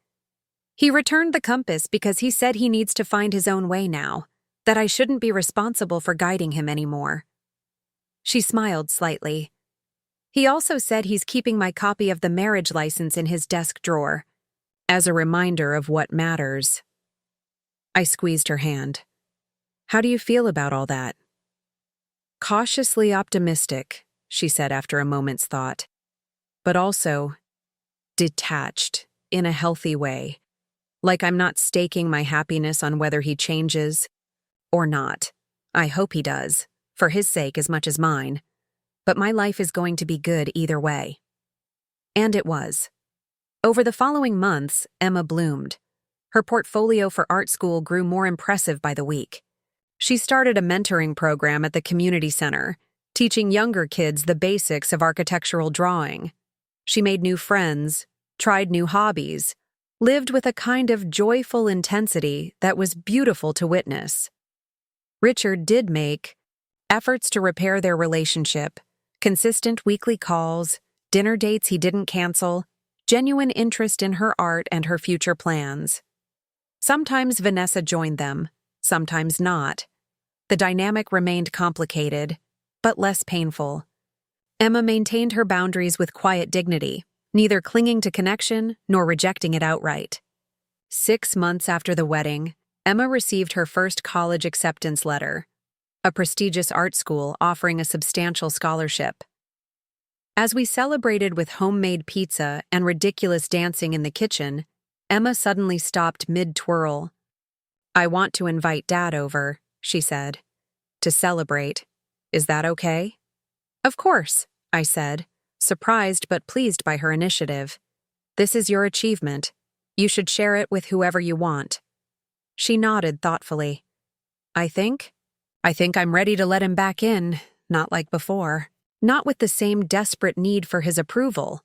"He returned the compass because he said he needs to find his own way now, that I shouldn't be responsible for guiding him anymore." She smiled slightly. "He also said he's keeping my copy of the marriage license in his desk drawer, as a reminder of what matters." I squeezed her hand. "How do you feel about all that?" "Cautiously optimistic," she said after a moment's thought, "but also detached in a healthy way. Like I'm not staking my happiness on whether he changes or not. I hope he does, for his sake as much as mine. But my life is going to be good either way." And it was. Over the following months, Emma bloomed. Her portfolio for art school grew more impressive by the week. She started a mentoring program at the community center, teaching younger kids the basics of architectural drawing. She made new friends, tried new hobbies, lived with a kind of joyful intensity that was beautiful to witness. Richard did make efforts to repair their relationship, consistent weekly calls, dinner dates he didn't cancel, genuine interest in her art and her future plans. Sometimes Vanessa joined them, sometimes not. The dynamic remained complicated, but less painful. Emma maintained her boundaries with quiet dignity, neither clinging to connection nor rejecting it outright. 6 months after the wedding, Emma received her first college acceptance letter, a prestigious art school offering a substantial scholarship. As we celebrated with homemade pizza and ridiculous dancing in the kitchen, Emma suddenly stopped mid-twirl. "I want to invite Dad over," she said, "to celebrate. Is that okay?" "Of course," I said, surprised but pleased by her initiative. "This is your achievement. You should share it with whoever you want." She nodded thoughtfully. I think I'm ready to let him back in, not like before. Not with the same desperate need for his approval,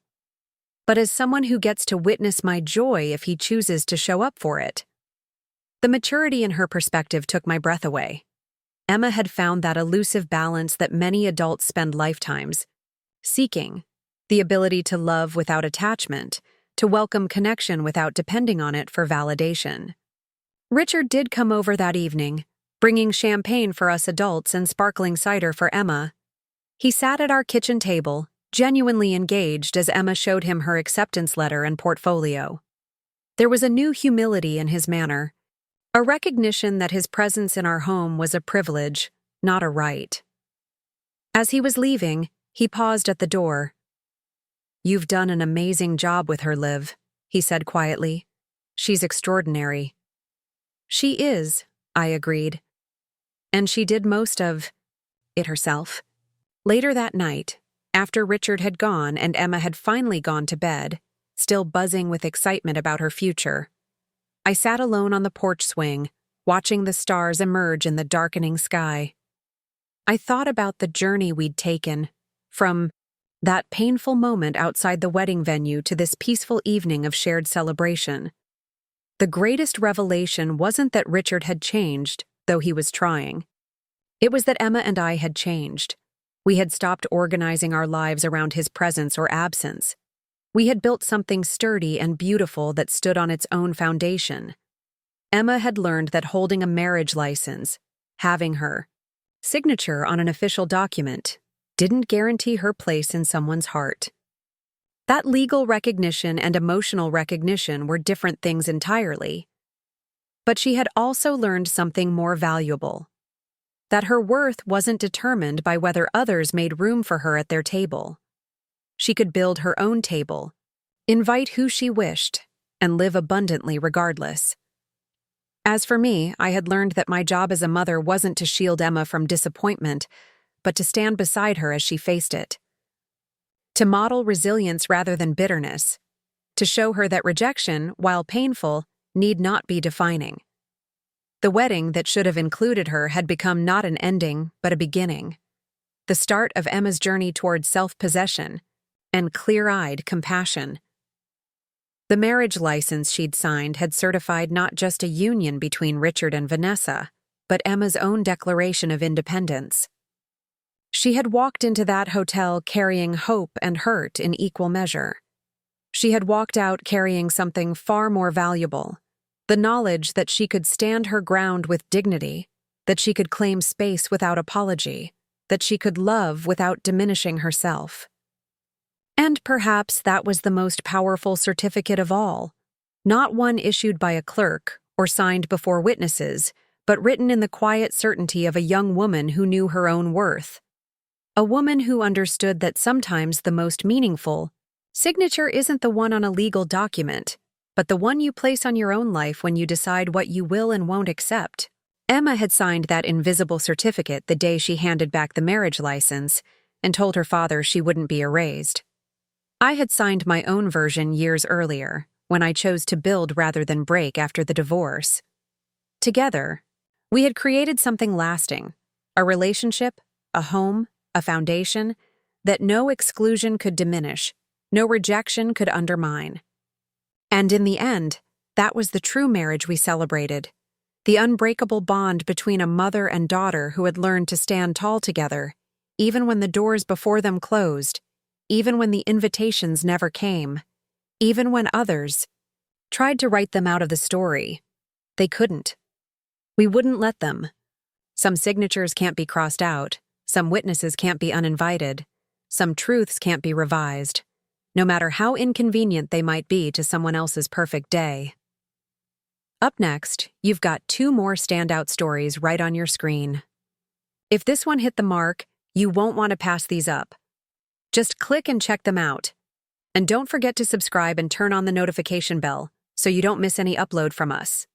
but as someone who gets to witness my joy if he chooses to show up for it." The maturity in her perspective took my breath away. Emma had found that elusive balance that many adults spend lifetimes seeking: the ability to love without attachment, to welcome connection without depending on it for validation. Richard did come over that evening, bringing champagne for us adults and sparkling cider for Emma. He sat at our kitchen table, genuinely engaged as Emma showed him her acceptance letter and portfolio. There was a new humility in his manner, a recognition that his presence in our home was a privilege, not a right. As he was leaving, he paused at the door. "You've done an amazing job with her, Liv," he said quietly. "She's extraordinary." "She is," I agreed. "And she did most of it herself." Later that night, after Richard had gone and Emma had finally gone to bed, still buzzing with excitement about her future, I sat alone on the porch swing, watching the stars emerge in the darkening sky. I thought about the journey we'd taken, from that painful moment outside the wedding venue to this peaceful evening of shared celebration. The greatest revelation wasn't that Richard had changed, though he was trying. It was that Emma and I had changed. We had stopped organizing our lives around his presence or absence. We had built something sturdy and beautiful that stood on its own foundation. Emma had learned that holding a marriage license, having her signature on an official document, didn't guarantee her place in someone's heart. That legal recognition and emotional recognition were different things entirely. But she had also learned something more valuable: that her worth wasn't determined by whether others made room for her at their table. She could build her own table, invite who she wished, and live abundantly regardless. As for me, I had learned that my job as a mother wasn't to shield Emma from disappointment, but to stand beside her as she faced it. To model resilience rather than bitterness. To show her that rejection, while painful, need not be defining. The wedding that should have included her had become not an ending, but a beginning. The start of Emma's journey toward self-possession and clear-eyed compassion. The marriage license she'd signed had certified not just a union between Richard and Vanessa, but Emma's own declaration of independence. She had walked into that hotel carrying hope and hurt in equal measure. She had walked out carrying something far more valuable: the knowledge that she could stand her ground with dignity, that she could claim space without apology, that she could love without diminishing herself. And perhaps that was the most powerful certificate of all, not one issued by a clerk or signed before witnesses, but written in the quiet certainty of a young woman who knew her own worth. A woman who understood that sometimes the most meaningful signature isn't the one on a legal document, but the one you place on your own life when you decide what you will and won't accept. Emma had signed that invisible certificate the day she handed back the marriage license and told her father she wouldn't be erased. I had signed my own version years earlier, when I chose to build rather than break after the divorce. Together, we had created something lasting: a relationship, a home, a foundation that no exclusion could diminish, no rejection could undermine. And in the end, that was the true marriage we celebrated: the unbreakable bond between a mother and daughter who had learned to stand tall together, even when the doors before them closed, even when the invitations never came, even when others tried to write them out of the story. They couldn't. We wouldn't let them. Some signatures can't be crossed out, some witnesses can't be uninvited, some truths can't be revised, no matter how inconvenient they might be to someone else's perfect day. Up next, you've got 2 more standout stories right on your screen. If this one hit the mark, you won't want to pass these up. Just click and check them out. And don't forget to subscribe and turn on the notification bell so you don't miss any upload from us.